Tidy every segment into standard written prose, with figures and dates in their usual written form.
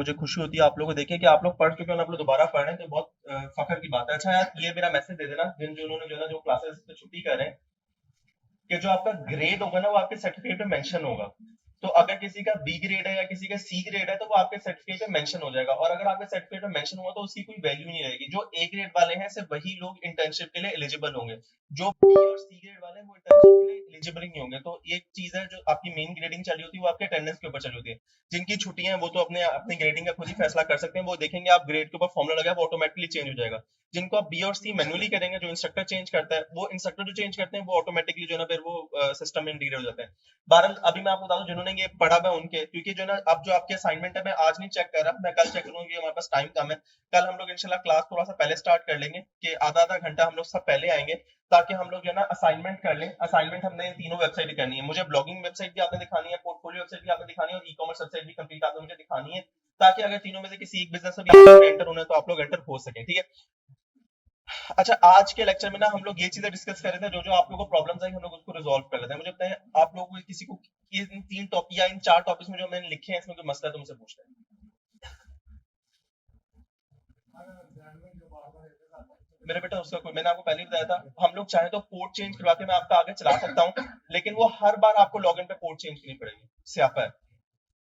मुझे खुशी होती है आप लोगों को देखे कि आप लोग पढ़ चुके हो, आप लोग दोबारा पढ़ रहे हैं, तो बहुत फख्र की बात है। अच्छा यार, ये मेरा मैसेज दे देना जिन जिन्होंने जो है ना जो क्लासेस पे छुट्टी कर रहे हैं, कि जो आपका ग्रेड होगा ना वो आपके सर्टिफिकेट में मेंशन होगा। तो अगर किसी का बी ग्रेड है या किसी का सी ग्रेड है तो वो आपके सर्टिफिकेट में मेंशन हो जाएगा, और अगर आपके सर्टिफिकेट में मेंशन हुआ तो उसकी कोई वैल्यू नहीं रहेगी। जो ए ग्रेड वाले हैं सिर्फ वही लोग इंटर्नशिप के लिए एलिजिबल होंगे, जो बी और सी ग्रेड वाले हैं वो इंटर्नशिप के लिए एलिजिबल ही नहीं होंगे। तो एक चीज है, जो आपकी मेन ग्रेडिंग चली होती है वो आपके अटेंडेंस के ऊपर चली होती है। जिनकी छुट्टियां हैं वो तो अपने अपनी ग्रेडिंग का खुद ही फैसला कर सकते हैं, वो देखेंगे आप ग्रेड के ऊपर फॉर्मूला लगा है वो ऑटोमेटिकली चेंज हो जाएगा। जिनको आप बी और सी मैनुअली करेंगे, जो इंस्ट्रक्टर चेंज करता है, वो इंस्ट्रक्टर जो चेंज करते हैं वो ऑटोमेटिकली जो है ना फिर वो सिस्टम में इंटीग्रेट हो जाता है। बहरहाल अभी मैं आपको बता दूं जिन्होंने ये पढ़ा हुआ है उनके, क्योंकि जो है ना अब जो आपके असाइनमेंट है मैं आज नहीं चेक कर रहा, मैं कल चेक करूंगा, हमारे पास टाइम कम है। कल हम लोग इंशाल्लाह क्लास थोड़ा सा पहले स्टार्ट कर लेंगे, कि आधा आधा घंटा हम लोग सब पहले आएंगे, ताकि हम लोग जो है ना असाइनमेंट कर लें। असाइनमेंट हमने इन तीनों वेबसाइट करनी है, मुझे ब्लॉगिंग वेबसाइट भी आपने दिखानी है, पोर्टफोलियो वेबसाइट भी आपने दिखानी है, और ई कॉमर्स वेबसाइट भी कंप्लीट आपने मुझे दिखानी है, ताकि अगर तीनों में से किसी एक बिजनेस में भी एंटर होना है तो आप लोग एंटर हो सके, ठीक है। अच्छा, आज के लेक्चर में ना हम लोग ये चीजें डिस्कस कर रहे थे, जो जो आप लोगों को प्रॉब्लम्स आई हम लोग उसको रिजॉल्व कर लेते हैं। मुझे बताएं, आप लोगों को किसी को इन तीन टॉपिक या इन चार टॉपिक्स में जो मैंने लिखे हैं इसमें कोई मसला है तो मुझसे पूछते हैं। मेरे बेटा उसका कोई, मैंने आपको पहले ही बताया था, हम लोग चाहे तो पोर्ट चेंज करवा के मैं आपका आगे चला सकता हूँ, लेकिन वो हर बार आपको लॉगिन पे पोर्ट चेंज करनी पड़ेगी, स्यापा है।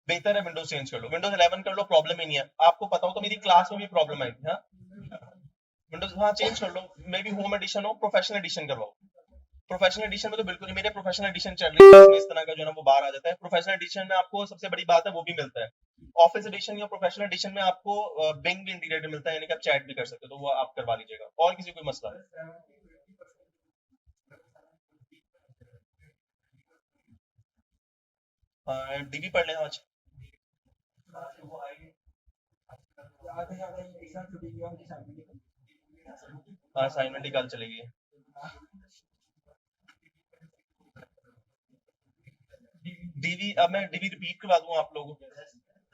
बेहतर है विंडोज चेंज कर लो, विंडोज 11 कर लो, प्रॉब्लम ही नहीं है। आपको पता हो तो मेरी क्लास में भी प्रॉब्लम आई थी, हाँ। विंडोज हाँ चेंज कर लो, मे बी होम एडिशन हो, प्रोफेशनल एडिशन करवाओ। प्रोफेशनल एडिशन में तो बिल्कुल ही, मेरे प्रोफेशनल एडिशन चल रही है, इसमें इस तरह का जो है ना वो बाहर आ जाता है। प्रोफेशनल एडिशन में आपको सबसे बड़ी बात है वो भी मिलता है। ऑफिस एडिशन या प्रोफेशनल एडिशन में आपको बिंग भी इंटीग्रेटेड मिलता है, यानी कि आप चैट भी कर सकते हो, तो वो आप करवा लीजिएगा। और किसी कोई मसला है? डीबी पढ़ लें आज। हाँ असाइनमेंट ही कल चलेगी। डीवी अब मैं डीवी रिपीट करवा दूं आप लोगों को।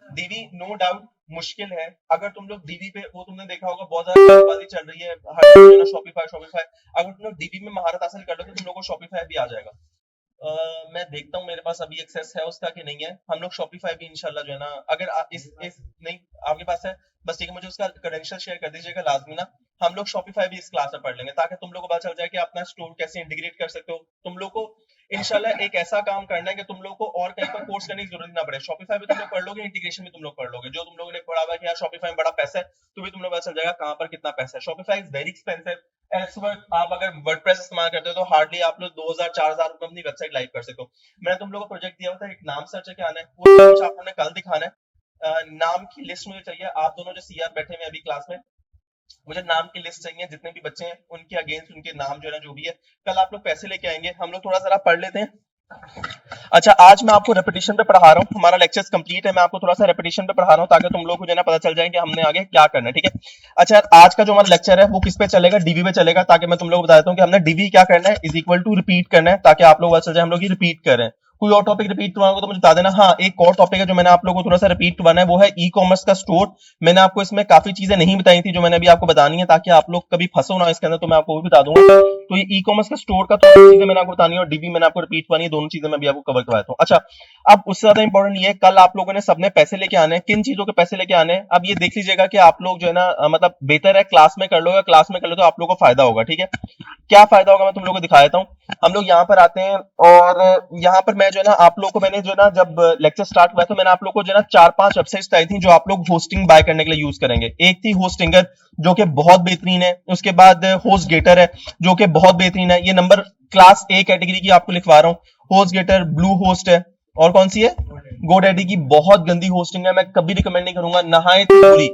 डीवी नो डाउट मुश्किल है। अगर तुम लोग डीवी पे, वो तुमने देखा होगा बहुत ज्यादा बल्लेबाजी चल रही है हर जगह जो ना, शॉपिफाई शॉपिफाई। अगर तुम लोग डीवी में महारत हासिल कर लो तो तुम लोगों को शॉपिफाई भी आ जाएगा। मैं देखता हूँ मेरे पास अभी एक्सेस है उसका कि नहीं है। हम लोग शॉपिफाई भी इंशाल्लाह जो है ना, अगर इस नहीं आपके पास है, बस ठीक है, मुझे उसका क्रेडेंशियल शेयर कर दीजिएगा लाजमी ना। हम लोग शॉपिफाई भी इस क्लास में पढ़ लेंगे, ताकि तुम लोग को पता चल जाए कि अपना स्टोर कैसे इंटीग्रेट कर सकते हो। तुम लोग को इंशाल्लाह एक ऐसा काम करना है कि तुम लोग को और कहीं पर कोर्स करने की जरूरत ना पड़े। शॉपिफाई भी तुम लोग पढ़ लोगे, इंटीग्रेशन भी तुम लोग पढ़ लोगे। जो तुम लोगों ने पढ़ा हुआ है कि यार शॉपिफाई में बड़ा पैसा है, तो भी तुम लोग पता चल जाएगा कहाँ पर कितना पैसा है। Shopify is very expensive. As work आप अगर वर्डप्रेस इस्तेमाल करते हो तो हार्डली आप लोग 2000 4000 रुपए अपनी वेबसाइट लाइव कर सकते हो। मैंने तुम लोगों को प्रोजेक्ट दिया हुआ था, एक नाम सर्च करके आना है, वो कुछ आप लोगों ने कल दिखाना है। नाम की लिस्ट मुझे चाहिए, आप दोनों जो सीआर बैठे हुए हैं अभी क्लास में, मुझे नाम की लिस्ट चाहिए, जितने भी बच्चे हैं उनके अगेंस्ट उनके नाम जो है ना जो भी है। कल आप लोग पैसे लेके आएंगे, हम लोग थोड़ा जरा पढ़ लेते हैं। अच्छा, आज मैं आपको रेपिटेशन पे पढ़ा रहा हूँ, हमारा लेक्चर कंप्लीट है, मैं आपको थोड़ा सा रेपिटेशन पे पढ़ा रहा हूँ ताकि तुम लोग को जो है ना पता चल जाए कि हमने आगे क्या करना है, ठीक है। अच्छा, आज का जो हमारा लेक्चर है वो किस पे चलेगा, डीवी पे चलेगा, ताकि मैं तुम लोग को बता देता हूँ कि हमने डीवी क्या करना है, इज इक्वल टू रिपीट करना है, ताकि आप लोग पता चल जाए हम लोग ये रिपीट कर रहे हैं। कोई और टॉपिक रिपीट करवाना होगा तो मुझे बता देना। हाँ, एक और टॉपिक है जो मैंने आप लोगों को थोड़ा सा रिपीट करवाना है, वो है ई कॉमर्स का स्टोर। मैंने आपको इसमें काफी चीजें नहीं बताई थी जो मैंने अभी आपको बतानी है, ताकि आप लोग कभी फंसो ना इसके अंदर, तो मैं आपको वो भी बता दूंगा। तो ये ई कॉमर्स का स्टोर का थोड़ी चीजें मैंने आपको बतानी है, और डीबी मैंने आपको रिपीट करवानी है, दोनों चीजें मैं भी आपको कवर करवाता हूँ। अच्छा, अब उससे ज्यादा इंपॉर्टेंट ये है, कल आप लोगों ने सबने पैसे लेके आने हैं। किन चीजों के पैसे लेके आने हैं, अब ये देख लीजिएगा कि आप लोग जो है ना मतलब बेहतर है क्लास में कर लो, या क्लास में कर लो तो आप लोगों को फायदा होगा, ठीक है। क्या फायदा होगा मैं तुम लोगों को दिखा देता हूँ। हम लोग यहाँ पर आते हैं, और यहाँ पर मैं जो है ना आप लोगों को, मैंने जो है ना जब लेक्चर स्टार्ट हुआ तो मैंने आप लोगों को जो है ना 4 5 वेबसाइट्स बताई थी जो आप लोग होस्टिंग बाय करने के लिए यूज करेंगे। एक थी होस्टिंगर जो कि बहुत बेहतरीन है, उसके बाद होस्ट गेटर है जो कि बहुत बेहतरीन है। ये नंबर क्लास ए कैटेगरी की आपको लिखवा रहा हूँ। होस्ट गेटर, ब्लू होस्ट है, और कौन सी है, गोडैडी की बहुत गंदी होस्टिंग है, मैं कभी रिकमेंड नहीं करूंगा, नहाए बुरी।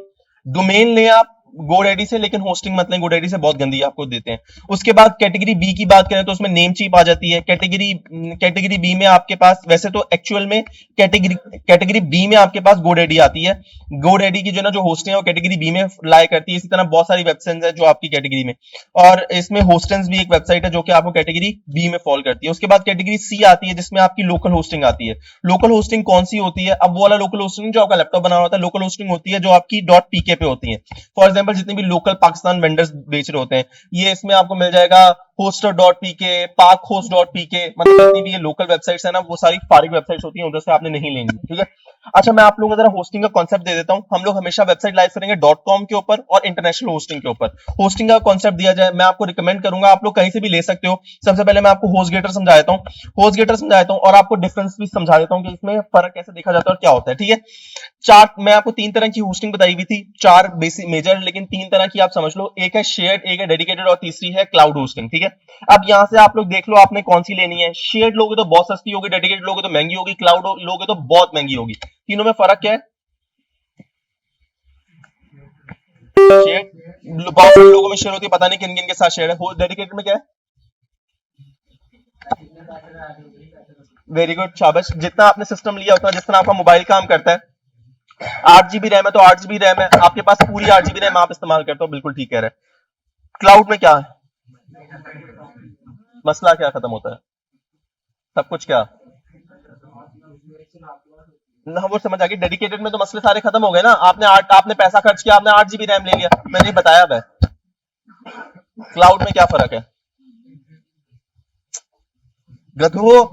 डोमेन लें आप गोडैडी से, लेकिन होस्टिंग मत लें, गोडैडी से बहुत गंदी आपको देते हैं। उसके बाद कैटेगरी बी की बात करें तो उसमें नेम चीप आ जाती है। कैटेगरी बी में आपके पास, वैसे तो एक्चुअल में कैटेगरी बी में आपके पास गोडैडी आती है। गोडैडी की जो ना जो होस्टिंग है वो कैटेगरी बी में लाई करती है। इसी तरह बहुत सारी वेबसाइट्स है जो आपकी कैटेगरी में, और इसमें होस्टेंस भी एक वेबसाइट है जो कि आपको कैटेगरी बी में फॉल करती है। उसके बाद कैटेगरी सी आती है जिसमें आपकी लोकल होस्टिंग आती है। लोकल होस्टिंग कौन सी होती है, अब वो वाला लोकल होस्टिंग जो आपका लैपटॉप बना हुआ होता है, लोकल होस्टिंग होती है जो आपकी .pk पे होती है। फॉर एग्जांपल जितने भी लोकल पाकिस्तान वेंडर्स बेच रहे होते हैं, ये इसमें आपको मिल जाएगा hoster.pk, parkhost.pk, मतलब जितनी भी ये लोकल वेबसाइट्स है ना वो सारी फारिग वेबसाइट्स होती हैं, उधर से आपने नहीं लेनी, ठीक है। अच्छा, मैं आप लोगों को जरा होस्टिंग का कॉन्सेप्ट दे देता हूं। हम लोग हमेशा वेबसाइट लाइव करेंगे .com के ऊपर और इंटरनेशनल होस्टिंग के ऊपर। होस्टिंग का कॉन्सेप्ट दिया जाए, मैं आपको रिकमेंड करूंगा, आप लोग कहीं से भी ले सकते हो। सबसे पहले मैं आपको होस्टगेटर समझा देता हूं, होस्टगेटर समझा देता हूं और आपको डिफरेंस भी समझा देता हूं कि इसमें फर्क कैसे देखा जाता है और क्या होता है, ठीक है। चार, मैं आपको तीन तरह की होस्टिंग बताई हुई थी, चार बेसिक मेजर, लेकिन तीन तरह की आप समझ लो। एक है शेयर्ड, एक है डेडिकेटेड और तीसरी है क्लाउड होस्टिंग, ठीक है। अब यहां से आप लोग देख लो आपने कौन सी लेनी है। शेयर्ड लोगे तो बहुत सस्ती होगी, डेडिकेटेड लोगे तो महंगी होगी, क्लाउड लोगे तो बहुत महंगी होगी। तीनों में फर्क क्या है? शेयर बहुत सारे लोगों में शेयर होती है, पता नहीं किन किन के साथ शेयर है। डेडिकेटेड में क्या है? वेरी गुड, शाबाश। जितना आपने सिस्टम लिया उतना, जितना आपका मोबाइल काम करता है, 8 GB रैम है तो 8 GB रैम है, आपके पास पूरी 8 GB रैम आप इस्तेमाल करते हो, बिल्कुल ठीक कह रहे हैं। क्लाउड में क्या है? मसला क्या खत्म होता है? सब कुछ क्या ना, वो समझ आ गई। डेडिकेटेड में तो मसले सारे खत्म हो गए ना, आपने पैसा खर्च किया, आपने 8 GB रैम ले लिया, मैंने ही बताया है। क्लाउड में क्या फर्क है? गधो,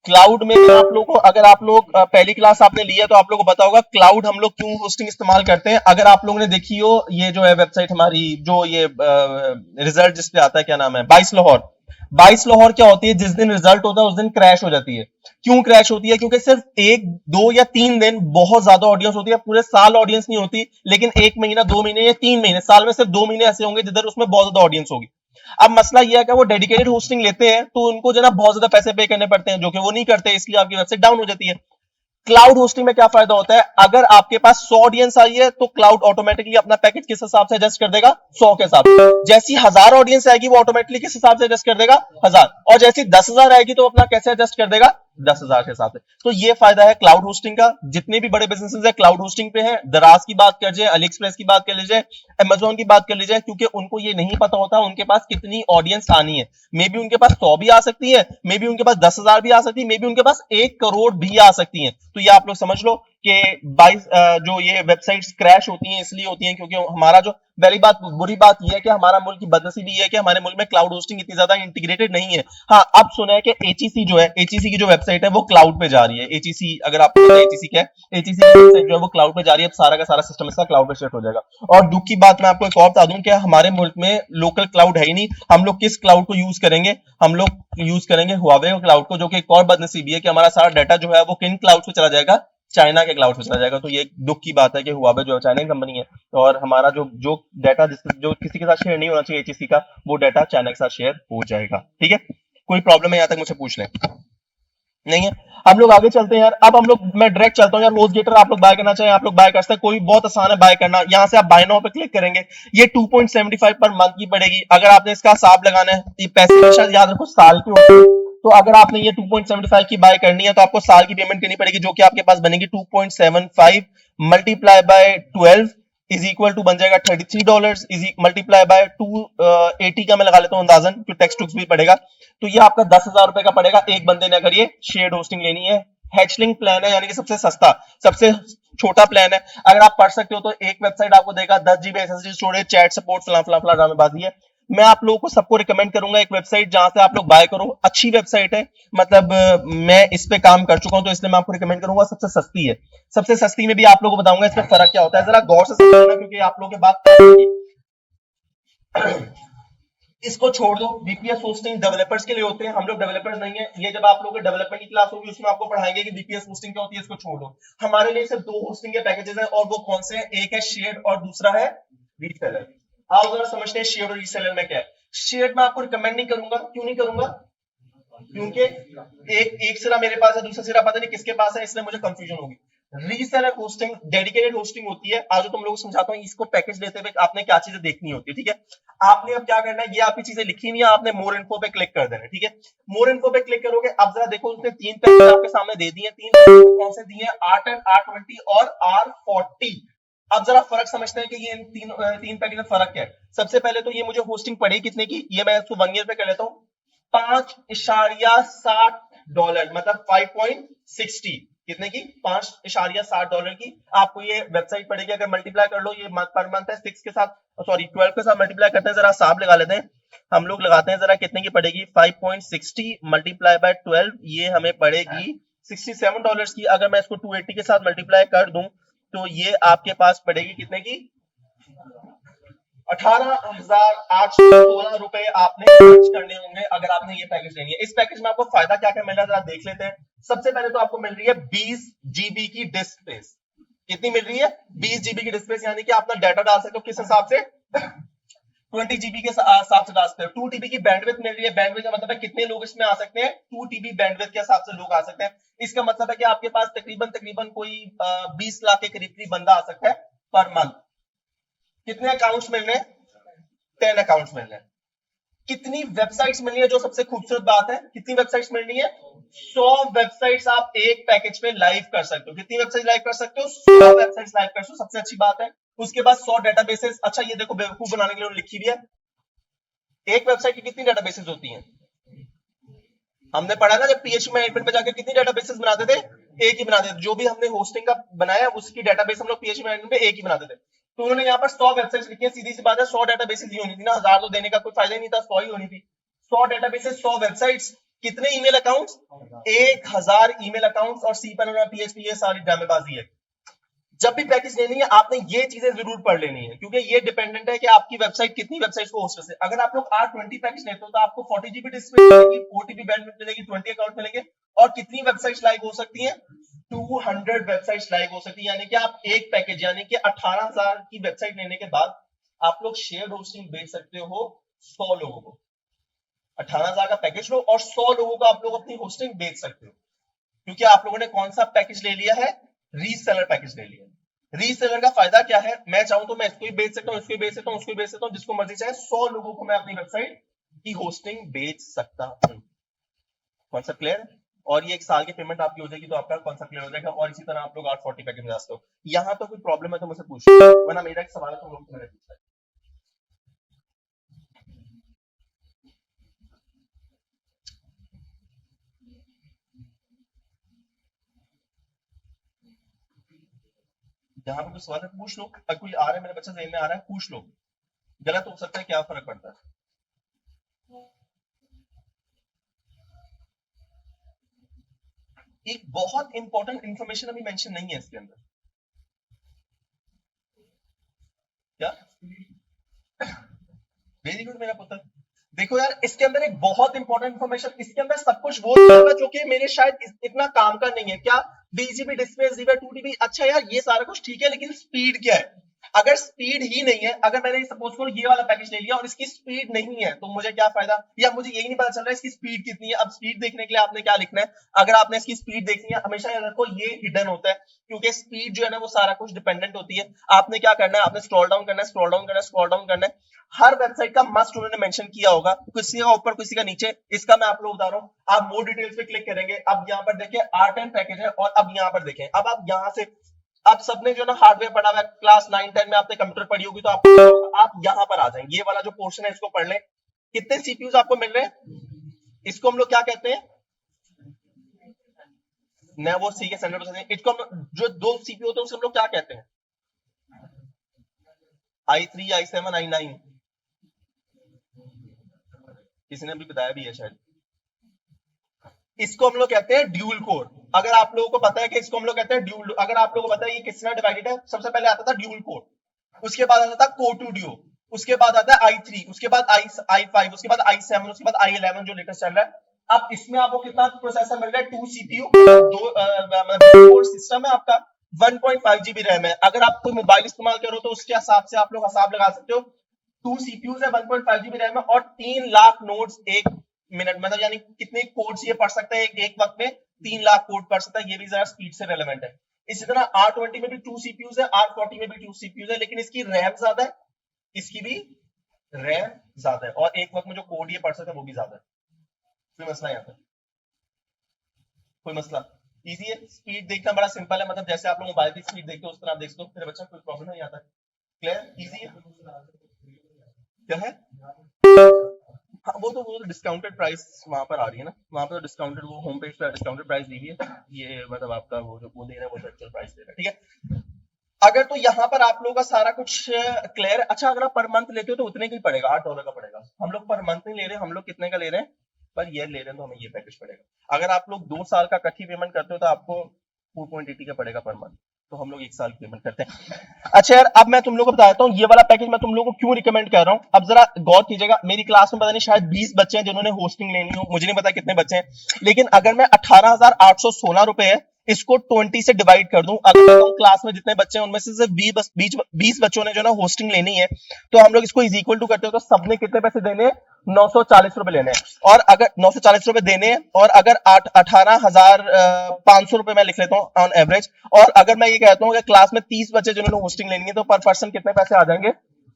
क्लाउड में आप लोग को, अगर आप लोग पहली क्लास आपने लिया तो आप लोग को पता होगा क्लाउड हम लोग क्यों होस्टिंग इस्तेमाल करते हैं। अगर आप लोगों ने देखी हो, ये जो है वेबसाइट हमारी, जो ये रिजल्ट जिस पे आता है, क्या नाम है, 22 लाहौर। 22 लाहौर क्या होती है, जिस दिन रिजल्ट होता है उस दिन क्रैश हो जाती है। क्यों क्रैश होती है? क्योंकि सिर्फ एक, 2 या 3 दिन बहुत ज्यादा ऑडियंस होती है, पूरे साल ऑडियंस नहीं होती, लेकिन 1 महीना, 2 महीने या 3 महीने, साल में सिर्फ 2 महीने ऐसे होंगे जिधर उसमें बहुत ज्यादा ऑडियंस होगी। अब मसला यह है कि वो डेडिकेटेड होस्टिंग लेते हैं तो उनको जो ना बहुत ज्यादा पैसे पे करने पड़ते हैं, जो कि वो नहीं करते, इसलिए आपकी वेबसाइट डाउन हो जाती है। क्लाउड होस्टिंग में क्या फायदा होता है? अगर आपके पास 100 ऑडियंस आई है तो क्लाउड ऑटोमेटिकली अपना पैकेज किस हिसाब से एडजस्ट कर देगा? 100 के हिसाब से। जैसी 1000 ऑडियंस आएगी वो ऑटोमेटिकली किस हिसाब से एडजस्ट कर देगा? 1000। और जैसी 10,000 आएगी तो अपना कैसे एडजस्ट कर देगा? 10,000 के हिसाब से। तो ये फायदा है क्लाउड होस्टिंग का। जितने भी बड़े बिजनेसेस है क्लाउड होस्टिंग पे है। दराज की बात कर लीजिए, अली एक्सप्रेस की बात कर लीजिए, अमेजोन की बात कर लीजिए, क्योंकि उनको ये नहीं पता होता उनके पास कितनी ऑडियंस आनी है। मे बी उनके पास 100 भी आ सकती है, मे बी उनके पास 10,000 भी आ सकती है, मे बी उनके पास 1 करोड़ भी आ सकती है। तो ये आप लोग समझ लो कि 22 जो ये वेबसाइट्स क्रैश होती हैं इसलिए होती हैं क्योंकि हमारा जो, पहली बात, बुरी बात यह है कि हमारा मुल्क की बदनसीबी ये है कि हमारे मुल्क में क्लाउड होस्टिंग इतनी ज्यादा इंटीग्रेटेड नहीं है। हाँ, अब सुना है कि एचईसी जो है, एचईसी की जो वेबसाइट है वो क्लाउड पे जा रही है। एचईसी, अगर आपको पता है एचईसी क्या है, एचईसी की वेबसाइट जो है वो क्लाउड पे जा रही है। अब सारा का सारा सिस्टम इसका क्लाउड पे शिफ्ट हो जाएगा। और दुख की बात मैं आपको एक और बता दूं कि हमारे मुल्क में लोकल क्लाउड है ही नहीं। हम लोग किस क्लाउड को यूज करेंगे? हम लोग यूज करेंगे हुआवे क्लाउड को, जो कि एक और बदनसीबी है कि हमारा सारा डाटा जो है वो किन क्लाउड पे चला जाएगा? चाइना के क्लाउड पे चला जाएगा। तो ये दुख की बात है कि हुआवे जो है चाइना की कंपनी है, और हमारा जो जो डाटा जो किसी के साथ शेयर नहीं होना चाहिए एचईसी का, वो डाटा चाइना के साथ शेयर हो जाएगा। ठीक है, कोई प्रॉब्लम है यहाँ तक मुझसे पूछ लें? नहीं है। हम लोग आगे चलते हैं यार। अब हम लोग, मैं डायरेक्ट चलता हूँ यार। होस्टगेटर आप लोग बाय करना चाहें आप लोग बाय कर सकते हैं, कोई बहुत आसान है बाय करना। यहाँ से आप बाय नाउ पे क्लिक करेंगे, ये 2.75 पर मंथ की पड़ेगी। अगर आपने इसका हिसाब लगाना है, ये पैसे हमेशा याद रखो साल के होते हैं, तो अगर आपने ये 2.75 की बाय करनी है तो आपको साल की पेमेंट करनी पड़ेगी, जो कि आपके पास बनेगी 2.75 multiply by 12 is equal to बन जाएगा $33 इज मल्टीप्लाई बाय 280 का मैं लगा लेता हूँ अंदाजन, क्योंकि टैक्स टुक्स भी पड़ेगा। तो ये आपका 10,000 रुपए का पड़ेगा एक बंदे ने, अगर ये शेयर्ड होस्टिंग लेनी है। हैचलिंक प्लान है, यानी कि सबसे सस्ता, सबसे छोटा प्लान है। अगर आप पढ़ सकते हो तो एक वेबसाइट आपको देगा 10 GB SSD storage, chat support, फला फला फला ड्रामेबाजी है। मैं आप लोगों को सबको रिकमेंड करूंगा एक वेबसाइट जहां से आप लोग बाय करो, अच्छी वेबसाइट है। मतलब मैं इस पे काम कर चुका हूं तो इसलिए मैं आपको रिकमेंड करूंगा, सबसे सस्ती है। सबसे सस्ती में भी आप लोगों को बताऊंगा इसमें फर्क क्या होता है, जरा गौर से समझना, क्योंकि आप लोगों के बात इसको छोड़ दो। बीपीएस होस्टिंग डेवलपर्स के लिए होते हैं, हम लोग डेवलपर्स नहीं है। ये जब आप लोगों को डेवलपमेंट की क्लास होगी उसमें आपको पढ़ाएंगे कि बीपीएस होस्टिंग क्या होती है, इसको छोड़ दो। हमारे लिए सिर्फ 2 होस्टिंग के पैकेजेस हैं, और वो कौन से हैं? एक है शेयर्ड और दूसरा है रीसेलर। आओ जरा समझते हैं शेयर्ड और रीसेलर में क्या है। शेयर्ड मैं आपको रिकमेंड नहीं करूंगा। क्यों नहीं करूंगा? क्योंकि एक सिरा मेरे पास है, दूसरा सिरा पता नहीं किसके पास है, इसलिए मुझे कंफ्यूजन होगी। रीसेलर होस्टिंग डेडिकेटेड होस्टिंग होती है। आज तुम लोगों को समझाता हूँ इसको पैकेज लेते हुए आपने क्या चीजें देखनी होती है। ठीक है, आपने अब क्या करना है, ये आपकी चीजें लिखी हुई है, आपने मोर इन्फो पे क्लिक कर देना है। ठीक है, मोर इन्फो पे क्लिक करोगे, अब जरा देखो उसने 3 पैकेज आपके सामने दे दिए। 3 पैकेज कौन से दिए? R10, R20 और R40। अब जरा फर्क समझते हैं कि ये इन तीन पैकेज में फर्क क्या है। सबसे पहले तो ये मुझे होस्टिंग पड़ेगी कितने की, ये मैं इसको 1 ईयर पे कर लेता हूँ। $5.60, मतलब 5.60। कितने की? $5.60 की आपको ये वेबसाइट पड़ेगी। अगर मल्टीप्लाई कर लो, ये पर मंथ है 6 के साथ, सॉरी 12 के साथ मल्टीप्लाई करते हैं, जरा हिसाब लगा लेते हैं हम लोग, लगाते हैं जरा कितने की पड़ेगी। 5.60 मल्टीप्लाई बाय 12, ये हमें पड़ेगी $67 की अगर मैं इसको 280 के साथ मल्टीप्लाई कर दूं तो ये आपके पास पड़ेगी कितने की? 18,816 रुपए आपने खर्च करने होंगे अगर आपने ये पैकेज लेनी है। इस पैकेज में आपको फायदा क्या क्या मिल रहा है जरा देख लेते हैं। सबसे पहले तो आपको मिल रही है 20 GB की डिस्क स्पेस। कितनी मिल रही है? 20 GB की डिस्क स्पेस, यानी कि आप अपना डाटा डाल सकते हो किस हिसाब से? 20 GB के हिसाब से डाल सकते हो। 2 TB की बैंडविड्थ मिल रही है। बैंडविड्थ का मतलब है कितने लोग इसमें आ सकते हैं? 2 TB बैंडविड्थ के हिसाब से लोग आ सकते हैं। इसका मतलब है कि आपके पास तकरीबन कोई 20 लाख के करीब बंदा आ सकता है पर मंथ। कितने अकाउंट्स मिल रहे हैं? 10 अकाउंट्स मिल रहे हैं। कितनी वेबसाइट्स मिलनी है? जो सबसे खूबसूरत बात है, कितनी वेबसाइट्स मिलनी है? 100 वेबसाइट्स आप एक पैकेज पे लाइव कर सकते हो। कितनी वेबसाइट लाइव कर सकते हो? 100 वेबसाइट्स लाइव कर सकते हो। सबसे अच्छी बात है। उसके बाद 100 डेटाबेसेस। अच्छा ये देखो बेवकूफ बनाने के लिए लिखी हुई है, एक वेबसाइट की कितनी डेटाबेसेस होती हैं? हमने पढ़ा ना जब पीएचपी में एडमिन पे जाकर कितनी डेटाबेसेस बनाते थे? एक ही बनाते थे। जो भी हमने होस्टिंग का बनाया उसकी डेटाबेस हम लोग पीएचपी में एडमिन पे एक ही बनाते थे। तो उन्होंने यहाँ पर 100 वेबसाइट्स लिखी है। सीधी सी बात है, 100 डेटाबेसेस ही होनी थी ना, 1000 तो देने का कोई फायदा ही नहीं था, 100 ही होनी थी। 100 डेटाबेसेस, 100 वेबसाइट्स, कितने ईमेल अकाउंट्स? 1000 email accounts. और सी पर पीएचपी, ये सारी ड्रामेबाजी है। जब भी पैकेज लेनी है आपने ये चीजें जरूर पढ़ लेनी है, क्योंकि ये डिपेंडेंट है कि आपकी वेबसाइट कितनी वेबसाइट्स को होस्ट करते हैं। अगर आप लोग R20 पैकेज लेते हो तो आपको 40 GB डिस्क मिलेगी, 4 TB बैंडविड्थ मिलेगी, 20 अकाउंट मिलेंगे। और कितनी वेबसाइट्स लाइव हो सकती हैं? 200 वेबसाइट्स लाइव हो सकती है। यानी कि आप एक पैकेज यानी कि 18,000 की वेबसाइट लेने के बाद आप लोग शेयर होस्टिंग बेच सकते हो 100 लोगों को। 18,000 का पैकेज लो और 100 लोगों को आप लोग अपनी होस्टिंग बेच सकते हो, क्योंकि आप लोगों ने कौन सा पैकेज ले लिया है? रीसेलर पैकेज ले लिया। रीसेलर का फायदा क्या है? मैं चाहूं तो मैं इसको ही बेच सकता हूं, इसको ही बेच सकता हूं, उसको ही बेच सकता हूं, जिसको मर्जी चाहे 100 लोगों को मैं अपनी वेबसाइट की होस्टिंग बेच सकता हूं। कॉन्सेप्ट क्लियर है? और ये एक साल की पेमेंट आपकी हो जाएगी तो आपका कॉन्सेप्ट क्लियर हो जाएगा। और इसी तरह आप लोग 840 पैकेज में जा सकते हो। यहां तो कोई प्रॉब्लम है तो मुझसे पूछ, वरना मेरा एक सवाल है तो लोग मैंने पूछा है। जहां पे कोई सवाल है पूछ लो। अगर कोई आ रहा है, मेरा बच्चा ज़हन में आ रहा है, पूछ लो। गलत हो सकता है, क्या फर्क पड़ता है? एक बहुत इंपॉर्टेंट इंफॉर्मेशन अभी मेंशन नहीं है इसके अंदर। क्या? वेरी गुड मेरा पुत्र। देखो यार, इसके अंदर एक बहुत इंपॉर्टेंट इंफॉर्मेशन, इसके अंदर सब कुछ वो होगा जो कि मेरे शायद इतना काम का नहीं है। क्या? 20 GB डिस्प्ले, 2 TB। अच्छा यार ये सारा कुछ ठीक है, लेकिन स्पीड क्या है? अगर स्पीड ही नहीं है, अगर मैंने सपोज करो ये वाला पैकेज ले लिया और इसकी स्पीड नहीं है तो मुझे क्या फायदा? या मुझे यही नहीं पता चल रहा है इसकी स्पीड कितनी है। अब स्पीड देखने के लिए आपने क्या लिखना है? अगर आपने इसकी स्पीड देखनी है, हमेशा याद रखो ये हिडन होता है, क्योंकि स्पीड जो है ना वो सारा कुछ डिपेंडेंट होती है। आपने क्या करना है? आपने स्क्रॉल डाउन करना है, स्क्रॉल डाउन करना है, स्क्रॉल डाउन करना है। हर वेबसाइट का मस्ट उन्होंने मेंशन किया होगा, किसी का ऊपर किसी का नीचे। इसका मैं आप लोग बता रहा हूँ, आप मोर डिटेल्स पे क्लिक करेंगे। अब यहाँ पर देखिए R10 पैकेज है, और अब यहाँ पर देखें, अब आप यहाँ से, आप सबने जो ना हार्डवेयर पढ़ा हुआ है, क्लास 9-10 में आपने कंप्यूटर पढ़ी होगी, तो आप यहाँ पर आ जाएंगे। ये वाला जो पोर्शन है इसको पढ़ लें। कितने सीपीयूज आपको मिल रहे हैं? इसको हम लोग क्या कहते हैं? न वो सी के सेंटर, इसको हम जो दो सीपीयू होते हैं उसको हम लोग क्या कहते हैं? i3, i7, i9। किसी ने भी बताया भी है शायद। इसको हम लोग कहते हैं ड्यूल कोर। अगर आप लोगों को पता है कि इसको हम लोग कहते हैं ड्यूल, अगर आप लोगों को पता है ये किसमें डिवाइडेड है, सबसे पहले आता था ड्यूल कोर, उसके बाद आता था कोर टू ड्यू, उसके बाद आता है i3, उसके बाद i5, उसके बाद i7, उसके बाद i11 जो लेटेस्ट चल रहा है। अब इसमें आपको कितना प्रोसेसर मिल रहा है? 2 सीपीयू, दो सिस्टम है आपका, 1.5 GB रैम है। अगर आप कोई मोबाइल इस्तेमाल करो तो उसके हिसाब से आप लोग हिसाब लगा सकते हो। 2 सीपीयूज है, 1.5 GB रैम है, और 3 लाख नोड्स एक मिनट, मतलब यानी कितने कोड्स ये पढ़ सकता है एक वक्त में? 3 लाख कोड पढ़ सकता है। ये भी जरा स्पीड से रेलेवेंट है। इसी तरह R20 में भी 2 सीपीयूज है, R40 में भी 2 सीपीयूज है, लेकिन इसकी रैम ज्यादा है, इसकी भी रैम ज्यादा है, और एक वक्त में जो कोड ये पढ़ सकता है वो भी ज्यादा है। कोई मसला यहाँ पे? कोई मसला? इजी है। स्पीड देखना बड़ा सिंपल है, मतलब जैसे आप लोग मोबाइल की स्पीड देखते हो उस तरह आप देख सकते हो। मेरे बच्चा कोई प्रॉब्लम नहीं आता? क्लियर? इजी है। क्या है? हाँ, वो तो डिस्काउंटेड प्राइस वहां पर आ रही है ना, वहां पर डिस्काउंटेड, वो होम पेज पर डिस्काउंटेड प्राइस दी हुई है। ये मतलब आपका वो जो वो दे रहा है वो एक्चुअल प्राइस दे रहा है, ठीक है। अगर तो यहाँ पर आप लोगों का सारा कुछ क्लियर। अच्छा, अगर आप पर मंथ लेते हो तो उतने का ही पड़ेगा, $8 का पड़ेगा। हम लोग पर मंथ नहीं ले रहे, हम लोग कितने का ले रहे हैं? पर ईयर ले रहे हैं, तो हमें ये पैकेज पड़ेगा। अगर आप लोग 2 साल का इकट्ठी पेमेंट करते हो तो आपको 4.80 का पड़ेगा पर मंथ, तो हम लोग 1 साल की पेमेंट करते हैं। अच्छा यार, अब मैं तुम लोग को बताता हूँ ये वाला पैकेज मैं तुम लोग को क्यों रिकमेंड कर रहा हूँ। अब जरा गौर कीजिएगा, मेरी क्लास में पता नहीं शायद 20 बच्चे हैं जिन्होंने होस्टिंग लेनी हो, मुझे नहीं पता कितने बच्चे हैं, लेकिन अगर मैं 18,816 रुपए है इसको 20 से डिवाइड कर दूं, अगर क्लास में जितने बच्चे हैं उनमें से सिर्फ 20 बच्चों ने जो ना होस्टिंग लेनी है, तो हम लोग इसको इज इक्वल टू करते हो तो सबने कितने पैसे देने हैं, 940 रुपए लेने हैं। और अगर 940 रुपए देने हैं, और अगर 18,500 रुपए मैं लिख लेता हूँ ऑन एवरेज, और अगर मैं ये कहता हूँ कि क्लास में 30 बच्चे जिन्होंने होस्टिंग लेनी है, तो पर पर्सन कितने पैसे आ जाएंगे,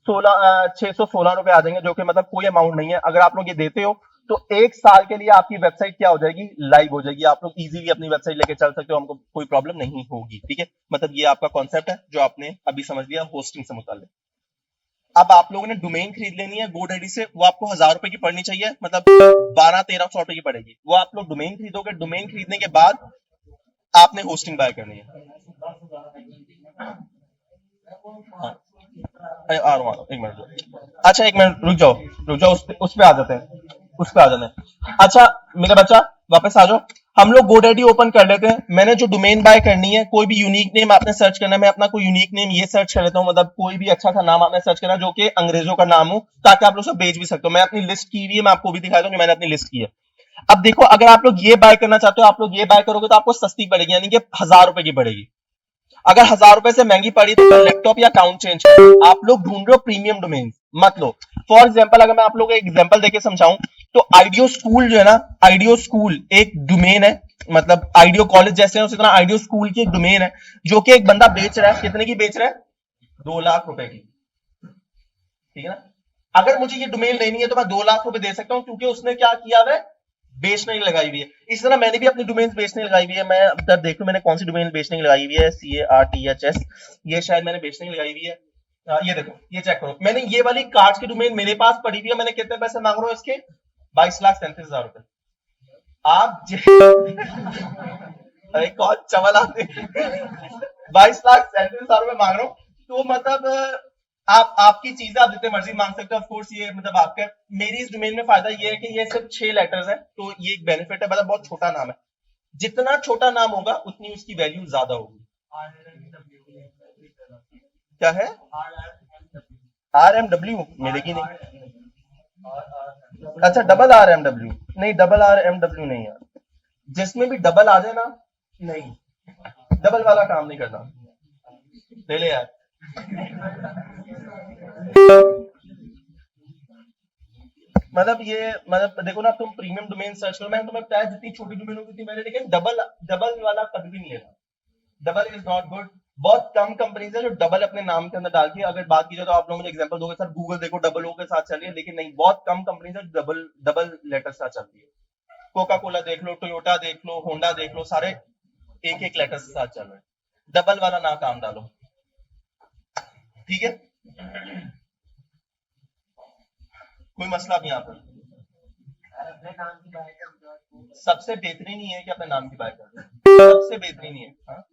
616 रुपए आ जाएंगे, जो कि मतलब कोई अमाउंट नहीं है। अगर आप लोग ये देते हो तो 1 साल के लिए आपकी वेबसाइट क्या हो जाएगी, लाइव हो जाएगी, आप लोग इजीली अपनी वेबसाइट लेके चल सकते हो, हमको कोई प्रॉब्लम नहीं होगी। ठीक है, मतलब ये आपका कॉन्सेप्ट है जो आपने अभी समझ लिया होस्टिंग से मुताल्लिक। अब आप लोगों ने डोमेन खरीद लेनी है GoDaddy से, वो आपको 1000 रुपए की पड़नी चाहिए, मतलब 1200-1300 रुपए की पड़ेगी। वो आप लोग डोमेन खरीदोगे, डोमेन खरीदने के बाद आपने होस्टिंग बाय करनी है। हाँ, आ रहा हूँ, एक मिनट। अच्छा एक मिनट रुक जाओ, उस पे आ जाते हैं, उस पे आ जाते हैं। अच्छा मेरा बच्चा वापस आ जाओ, हम लोग GoDaddy ओपन कर लेते हैं। मैंने जो डोमेन बाय करनी है, कोई भी यूनिक नेम आपने सर्च करना है, मैं अपना कोई यूनिक नेम ये सर्च कर लेता हूँ, मतलब कोई भी अच्छा सा नाम आपने सर्च करना जो कि अंग्रेजों का नाम हो, ताकि आप लोग सब बेच भी सकते हो। मैं अपनी लिस्ट की हुई है, मैं आपको भी दिखाता हूँ जो मैंने अपनी लिस्ट की है। अब देखो, अगर आप लोग ये बाय करना चाहते हो, आप लोग ये बाय करोगे तो आपको सस्ती पड़ेगी, यानी कि 1000 रुपए की पड़ेगी। अगर 1000 रुपए से महंगी पड़ी तो लैपटॉप या अकाउंट चेंज करो। आप लोग ढूंढ रहे हो प्रीमियम डोमेन, मत लो। फॉर एग्जांपल अगर मैं आप लोगों को एक एग्जांपल देके समझाऊं, तो आइडियो स्कूल जो है ना, आइडियो स्कूल एक डोमेन है, मतलब आइडियो कॉलेज जैसे है उसी तरह आइडियो स्कूल की एक डोमेन है, जो कि एक बंदा बेच रहा है। कितने की बेच रहा है, 2 लाख रुपए की। ठीक है ना, अगर मुझे ये डोमेन लेनी है तो मैं 2 लाख रुपए दे सकता हूं, क्योंकि उसने क्या किया है, बेचने की लगाई हुई है। इस तरह मैंने भी अपनी डोमेन बेचने की लगाई हुई है। मैं अब देख लूं मैंने कौन सी डोमेन बेचने की लगाई हुई है, CARTHS, ये शायद मैंने बेचने की लगाई हुई है। ये देखो, ये चेक करो, मैंने ये वाली कार्ड्स की डोमेन मेरे पास पड़ी हुई है। मैंने कितने पैसे मांग रहा हूं इसके, 22,37,000 रुपए। आप अरे कौन चवल आते 22,37,000 रुपए मांग रहा हूं, तो मतलब आप आपकी चीजें आप जितने मर्जी मांग सकते हो। ऑफ कोर्स ये मतलब आपका, मेरी इस डोमेन में फायदा ये है कि ये सिर्फ 6 लेटर्स है, तो ये एक बेनिफिट है, मतलब बहुत छोटा नाम है। जितना छोटा नाम होगा उतनी उसकी वैल्यू ज्यादा होगी। क्या है, RMW मिलेगी नहीं। अच्छा RMW, नहीं RMW नहीं यार, जिसमें भी डबल आ जाए ना, नहीं, डबल वाला काम नहीं करना, ले ले यार। मतलब ये, मतलब देखो ना, तुम प्रीमियम डोमेन सर्च करो, मैंने तुम्हें बताया जितनी छोटी डोमेन होगी उतनी मैंने, लेकिन डबल वाला कभी भी नहीं लेना। Double is not good. बहुत कम कंपनीज है जो डबल अपने नाम के अंदर डालती है। अगर बात की जाए तो आप लोग मुझे एग्जांपल दोगे, सर गूगल देखो डबल ओ के साथ चल रही है, लेकिन नहीं, बहुत कम कंपनीज है डबल डबल लेटर के साथ चलती है। कोका कोला देख लो, टोयोटा देख लो, होंडा देख लो, सारे एक एक लेटर के साथ चल रहे हैं। डबल वाला ना काम डालो, ठीक है, कोई मसला नहीं यहाँ पर। सबसे बेहतरीन ही है कि अपने नाम की बात कर, सबसे बेहतरीन ही है। हाँ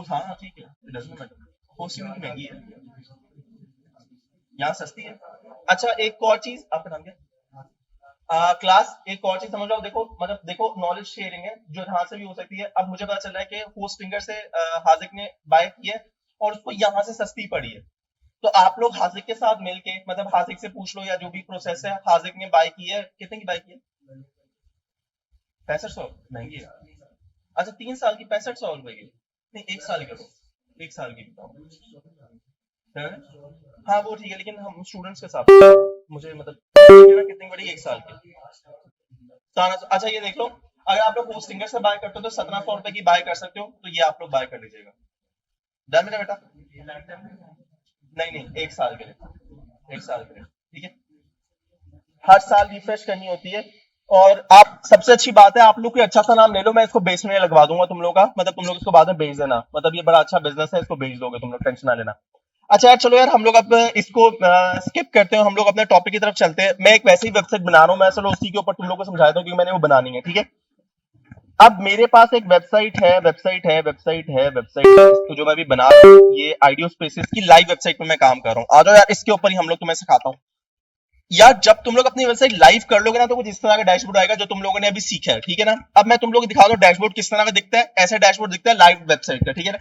हाँ ठीक है, होस्टिंग महंगी है, यहाँ सस्ती है। अच्छा एक और चीज, आपका नाम क्या, क्लास, एक और चीज समझ लो। देखो मतलब देखो, नॉलेज शेयरिंग है जो यहाँ से भी हो सकती है। अब मुझे पता चल रहा है कि होस्टिंगर से हाजिक ने बाय की है और उसको यहाँ से सस्ती पड़ी है, तो आप लोग हाजिक के साथ मिलके, मतलब हाजिक से पूछ लो या जो भी प्रोसेस है, हाजिक ने बाय की है, कितने की बाय की है, 6500, महंगी है। अच्छा 3 साल की 6500 रुपए की, नहीं 1 साल की करो, 1 साल की बताओ। हाँ वो ठीक है, लेकिन हम स्टूडेंट्स के साथ, मुझे मतलब कितनी बड़ी, 1 साल की। अच्छा ये देख लो, अगर आप लोग होस्टिंगर से बाय करते हो तो 1700 रुपए की बाय कर सकते हो, तो ये आप लोग बाय कर लीजिएगा। डन मेरा बेटा, नहीं 1 साल के लिए, 1 साल के लिए, ठीक है। हर साल रिफ्रेश करनी होती है। और आप, सबसे अच्छी बात है, आप लोग कोई अच्छा सा नाम ले लो, मैं इसको बेचने लगवा दूंगा तुम लोग का, मतलब तुम लोग इसको बाद में बेच देना, मतलब ये बड़ा अच्छा बिजनेस है, इसको बेच दोगे तुम लोग, टेंशन ना लेना। अच्छा यार चलो यार, हम लोग अब इसको स्किप करते हैं, हम लोग अपने टॉपिक की तरफ चलते हैं। मैं एक वैसे ही वेबसाइट बना रहा हूँ, मैं चलो उसी के ऊपर तुम लोग को समझाता हूँ, क्योंकि मैंने वो बनानी है, ठीक है। अब मेरे पास एक वेबसाइट है, जो मैं भी बना रहा हूँ, ये आइडियो स्पेसेस की लाइव वेबसाइट पे मैं काम कर रहा हूँ। आ जाओ यार, इसके ऊपर ही हम लोग तुम्हें सिखाता हूँ। यार जब तुम लोग अपनी वेबसाइट लाइव कर लोगे ना तो कुछ इस तरह का डैशबोर्ड आएगा जो तुम लोगों ने अभी सीखा है, ठीक है ना। अब मैं तुम लोग को दिखा दूं डैशबोर्ड किस तरह का दिखता है। ऐसा डैशबोर्ड दिखता है लाइव वेबसाइट का, ठीक है ना।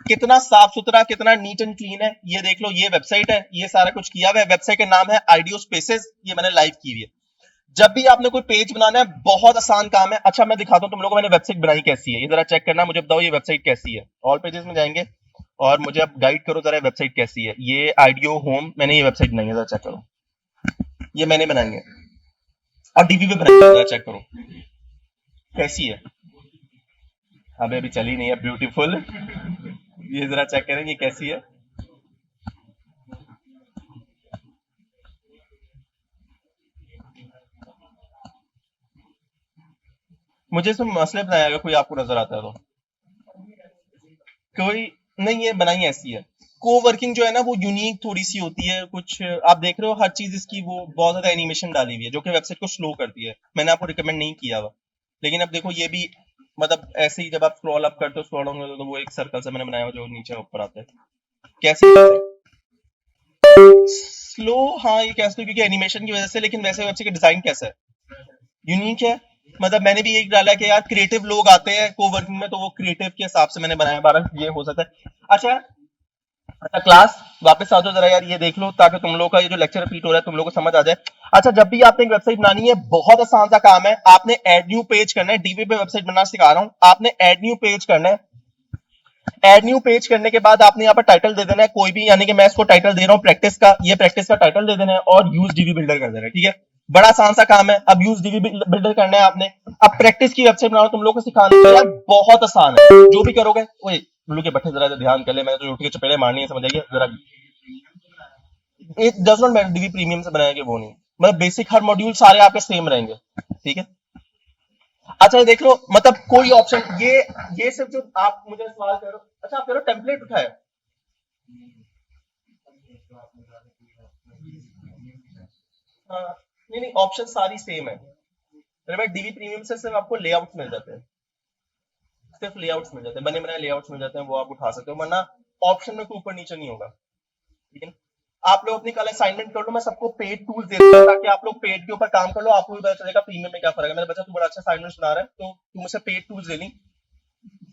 कितना साफ सुथरा, कितना नीट एंड क्लीन है। ये देख लो, ये वेबसाइट है, ये सारा कुछ किया हुआ है। वेबसाइट का नाम है आइडियो स्पेसेस, ये मैंने लाइव की हुई है। जब भी आपने कोई पेज बनाना है, बहुत आसान काम है। अच्छा मैं दिखाता हूँ तुम लोगों को मैंने वेबसाइट बनाई कैसी है, ये जरा चेक करना, मुझे बताओ ये वेबसाइट कैसी है। ऑल पेजेस में जाएंगे और मुझे अब गाइड करो जरा वेबसाइट कैसी है। ये आइडियो होम, मैंने ये वेबसाइट बनाई है, जरा चेक करो। ये मैंने बनाई है और डीबी पे बनाई है, जरा चेक करो कैसी है। अबे अभी चली नहीं है, ब्यूटीफुल। ये जरा चेक करें ये कैसी है। मुझे इसमें मसले बनाया अगर कोई आपको नजर आता है तो। कोई नहीं, ये बनाई ऐसी है। कोवर्किंग जो है ना वो यूनिक थोड़ी सी होती है कुछ। आप देख रहे हो हर चीज इसकी वो बहुत ज्यादा एनिमेशन डाली हुई है जो कि वेबसाइट को स्लो करती है। मैंने आपको रिकमेंड नहीं किया हुआ, लेकिन अब देखो ये भी मतलब ऐसे ही जब आप स्क्रॉल अप करते हो, स्क्रॉल डाउन करते हो, तो वो एक सर्कल से मैंने बनाया हुआ जो नीचे ऊपर आता है। कैसी स्लो? हाँ ये कह सकते हो क्योंकि एनिमेशन की वजह से, लेकिन वैसे वेबसाइट का डिजाइन कैसा है, यूनिक है। मतलब मैंने भी एक डाला कि यार क्रिएटिव लोग आते हैं कोवर्किंग में, तो वो क्रिएटिव के हिसाब से मैंने बनाया। बारह ये हो सकता है। अच्छा अच्छा क्लास वापस आ जाओ जरा यार, ये देख लो ताकि तुम लोग का ये जो लेक्चर रिपीट हो रहा है तुम लोग को समझ आ जाए। अच्छा जब भी आपने एक वेबसाइट बनानी है, बहुत आसान सा काम है। आपने ऐड न्यू पेज करना है। डीबी पे वेबसाइट बनाना सिखा रहा हूं। आपने ऐड न्यू पेज करना है। ऐड न्यू पेज करने के बाद आपने यहाँ पर टाइटल दे देना है कोई भी, यानी कि मैं इसको टाइटल दे रहा हूँ प्रैक्टिस का। ये प्रैक्टिस का टाइटल दे देना है और यूज डीबी बिल्डर कर देना है, ठीक है। बड़ा आसान सा काम है। अब यूज डीबी बिल्डर करना है आपने। अब प्रैक्टिस की वेबसाइट बनाओ, तुम लोग को सिखाना है यार, बहुत आसान है। जो भी करोगे ओए उल्लू के बट्टे जरा ध्यान कर ले, मैंने तो उठ के चपेड़े मारनी है, समझ आइए जरा। It does not matter dB premium से बनाया कि वो नहीं, मतलब बेसिक हर मॉड्यूल सारे आपके सेम रहेंगे, ठीक है। अच्छा ये देख लो, मतलब कोई ऑप्शन ये सिर्फ जो आप मुझे सवाल करो। अच्छा आप करो टेम्पलेट उठाए। हाँ नहीं नहीं, ऑप्शन सारी सेम है। मेरे भाई डीबी प्रीमियम से सिर्फ आपको लेआउट्स मिल जाते हैं। सिर्फ लेआउट्स मिल जाते हैं, बने बनाए लेआउट्स मिल जाते हैं, वो आप उठा सकते हो। वरना ऑप्शन में कोई ऊपर नीचे नहीं होगा, ठीक है। आप लोग अपनी कल असाइनमेंट कर लो, मैं सबको पेड टूल्स दे दूंगा ताकि आप लोग पेड के ऊपर काम कर लो। आपको भी पता चलेगा प्रीमियम में क्या फर्क है। मेरा बच्चा तू बड़ा अच्छा असाइनमेंट बना रहा है तो तू मुझसे पेड टूल्स ले ली।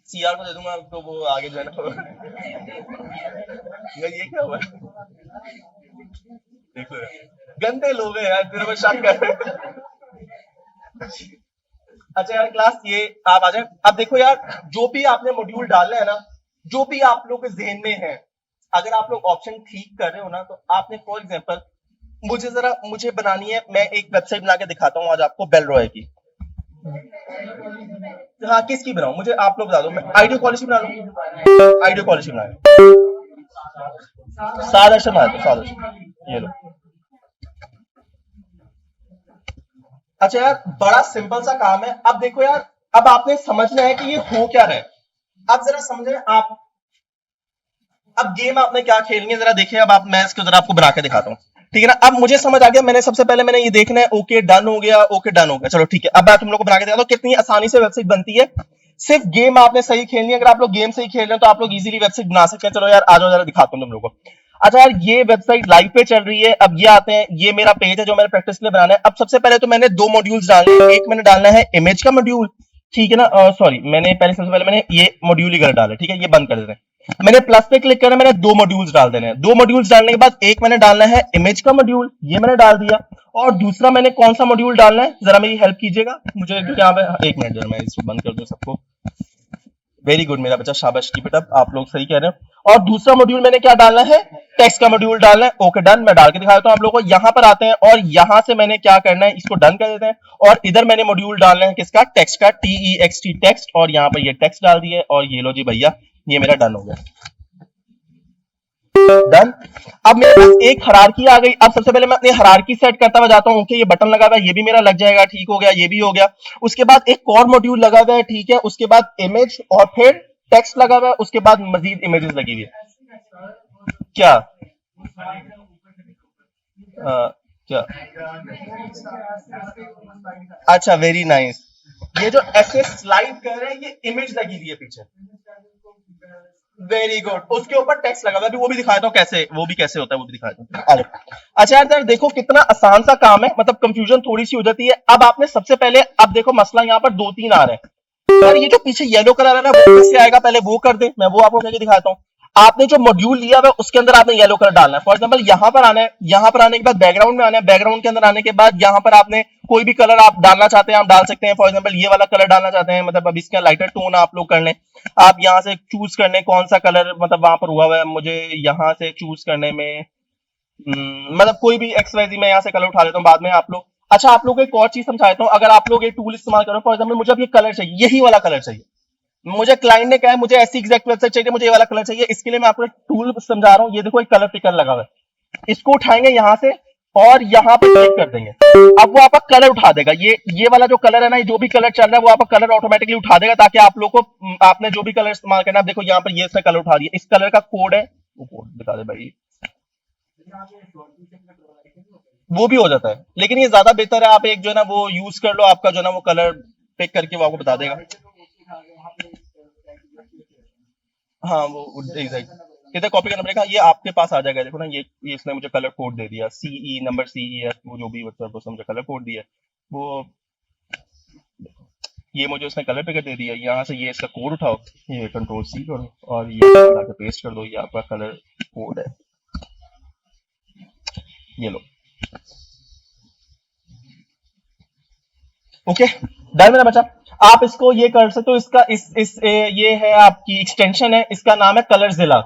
सीआर को दे दूंगा तो वो आगे जो है ना ये क्या हुआ देखो यार, गंदे लोग हैं यार, तेरे को शक कर रहे हैं। अच्छा यार क्लास ये आप आ जाए। अब देखो यार, जो भी आपने मॉड्यूल डालना है ना, जो भी आप लोग के जहन में है, अगर आप लोग ऑप्शन ठीक कर रहे हो ना, तो आपने फॉर एग्जांपल मुझे बनानी है। मैं एक वेबसाइट बना के दिखाता हूँ आज आपको, बेल रॉय की। हाँ किसकी बनाऊं, मुझे आप लोग बता दो। मैं आइडियो क्वालिटी बना लूं, आइडियो क्वालिटी बना सादर्श बना दो, सादर्श। ये लो। अच्छा यार बड़ा सिंपल सा काम है। अब देखो यार, अब आपने समझना है कि ये हो क्या रहा है। अब जरा समझे आप। अब गेम आपने क्या खेलनी है जरा देखिए। अब आप मैं इसको जरा आपको बना के दिखाता हूँ, ठीक है ना। अब मुझे समझ आ गया। मैंने सबसे पहले मैंने ये देखना है, ओके डन हो गया, ओके डन हो गया, चलो ठीक है। अब मैं तुम लोग को बना के दिखाता हूँ कितनी आसानी से वेबसाइट बनती है। सिर्फ गेम आपने सही खेलनी है। अगर आप लोग गेम सही खेल रहे हैं तो आप लोग इजीली वेबसाइट बना सकते हैं। चलो यार आ जाओ जरा दिखाता हूँ तुम लोग को। अच्छा यार ये वेबसाइट लाइव पे चल रही है। अब ये आते हैं, ये मेरा पेज है जो मैंने प्रैक्टिस के लिए बनाना है। अब सबसे पहले तो मैंने दो मॉड्यूल्स डालने हैं। एक मैंने डालना है इमेज का मॉड्यूल, ठीक है ना। सॉरी मैंने पहले सबसे पहले मैंने ये मॉड्यूल ही गलत डाला, ठीक है। ये बंद कर देते हैं। मैंने प्लस पे क्लिक करना, मैंने दो मॉड्यूल्स डाल देने हैं। दो मॉड्यूल्स डालने के बाद एक मैंने डालना है इमेज का मॉड्यूल, ये मैंने डाल दिया। और दूसरा मैंने कौन सा मॉड्यूल डालना है जरा मेरी हेल्प कीजिएगा मुझे, क्योंकि यहाँ पे एक मिनट जरा मैं इसको बंद कर दूं सबको। वेरी गुड मेरा बच्चा, शाबाश कीप इट अप, आप लोग सही कह रहे हो। और दूसरा मॉड्यूल मैंने क्या डालना है, टेक्स्ट का मॉड्यूल डालना है। ओके डन, मैं डाल के दिखा देता हूँ आप लोगों को। यहाँ पर आते हैं और यहाँ से मैंने क्या करना है, इसको डन कर देते हैं। और इधर मैंने मॉड्यूल डालना है किसका, टेक्स्ट का, TEXT टेक्स्ट। और यहाँ पर ये टेक्स्ट डाल दिया और ये लो जी भैया, ये मेरा डन हो गया। डन। अब मेरे पास एक हरारकी आ गई। अब सबसे पहले मैं अपनी हरारकी सेट करता हुआ जाता हूँ। ओके ये बटन लगा हुआ है, ये भी मेरा लग जाएगा, ठीक हो गया, ये भी हो गया। उसके बाद एक और मॉड्यूल लगा हुआ है, ठीक है। उसके बाद इमेज और फिर टेक्स्ट लगा हुआ है। उसके बाद मजीद इमेजेस लगी हुई है। क्या क्या? अच्छा वेरी नाइस। ये जो ऐसे स्लाइड कर रहे हैं ये इमेज लगी हुई है पीछे। वेरी गुड, उसके ऊपर टेक्स्ट लगा हुआ है, अभी वो भी दिखाता हूँ कैसे, वो भी कैसे होता है वो भी दिखाता हूँ। अरे अच्छा यार देखो कितना आसान सा काम है, मतलब कंफ्यूजन थोड़ी सी हो जाती है। अब आपने सबसे पहले, अब देखो मसला यहाँ पर दो तीन आ रहे हैं यार, ये जो पीछे येलो कलर है ना वो किससे आएगा, पहले वो कर दे, मैं वो आपको करके दिखाता हूँ। आपने जो मॉड्यूल लिया हुआ है उसके अंदर आपने येलो कलर डालना है। फॉर एग्जांपल यहाँ पर आना है, यहाँ पर आने के बाद बैकग्राउंड में आना है, बैकग्राउंड के अंदर आने के बाद यहाँ पर आपने कोई भी कलर आप डालना चाहते हैं आप डाल सकते हैं। फॉर एग्जांपल ये वाला कलर डालना चाहते हैं, मतलब अब इसका लाइटर टोन आप लोग कर लें, आप यहाँ से चूज करने कौन सा कलर मतलब वहां पर हुआ हुआ है, मुझे यहाँ से चूज करने में मतलब कोई भी एक्स वाई जी मैं यहाँ से कलर उठा लेता हूँ बाद में आप लोग। अच्छा आप लोग को एक और चीज समझाता हूँ, अगर आप लोग ये टूल इस्तेमाल करो, फॉर एग्जाम्पल मुझे अब ये कलर चाहिए, यही वाला कलर चाहिए, मुझे क्लाइंट ने कहा है मुझे ऐसी एग्जैक्ट वेबसाइट चाहिए, मुझे ये वाला कलर चाहिए, इसके लिए मैं आपको एक टूल समझा रहा हूँ। ये देखो एक कलर पिकर लगा हुआ है, इसको उठाएंगे यहाँ से और यहाँ पे क्लिक कर देंगे, अब वो आपका कलर उठा देगा। ये वाला जो कलर है ना, जो भी कलर चल रहा है वो आपका कलर ऑटोमेटिकली उठा देगा, ताकि आप लोग को आपने जो भी कलर इस्तेमाल करना है, देखो यहाँ पर ये इसने कलर उठा दिया, इस कलर का कोड है, वो कोड बता दे भाई, वो भी हो जाता है, लेकिन ये ज्यादा बेहतर है आप एक जो है ना वो यूज कर लो, आपका जो है ना वो कलर पिक करके वो आपको बता देगा। हाँ वो एग्जैक्ट इधर कॉपी करना पड़ेगा, ये आपके पास आ जाएगा, देखो ना ये इसने मुझे कलर कोड दे दिया, सीई नंबर सीई है वो जो भी मतलब उसने मुझे कलर कोड दिया है, वो ये मुझे उसने कलर पिकर दे दिया, यहाँ से ये इसका कोड उठाओ, ये कंट्रोल सी करो और ये लाके पेस्ट कर दो, ये आपका कलर कोड है, ये लो। ओके डन मेरा बच्चा, आप इसको ये कर सकते हो, इसका ये है आपकी एक्सटेंशन है, इसका नाम है कलरजिला।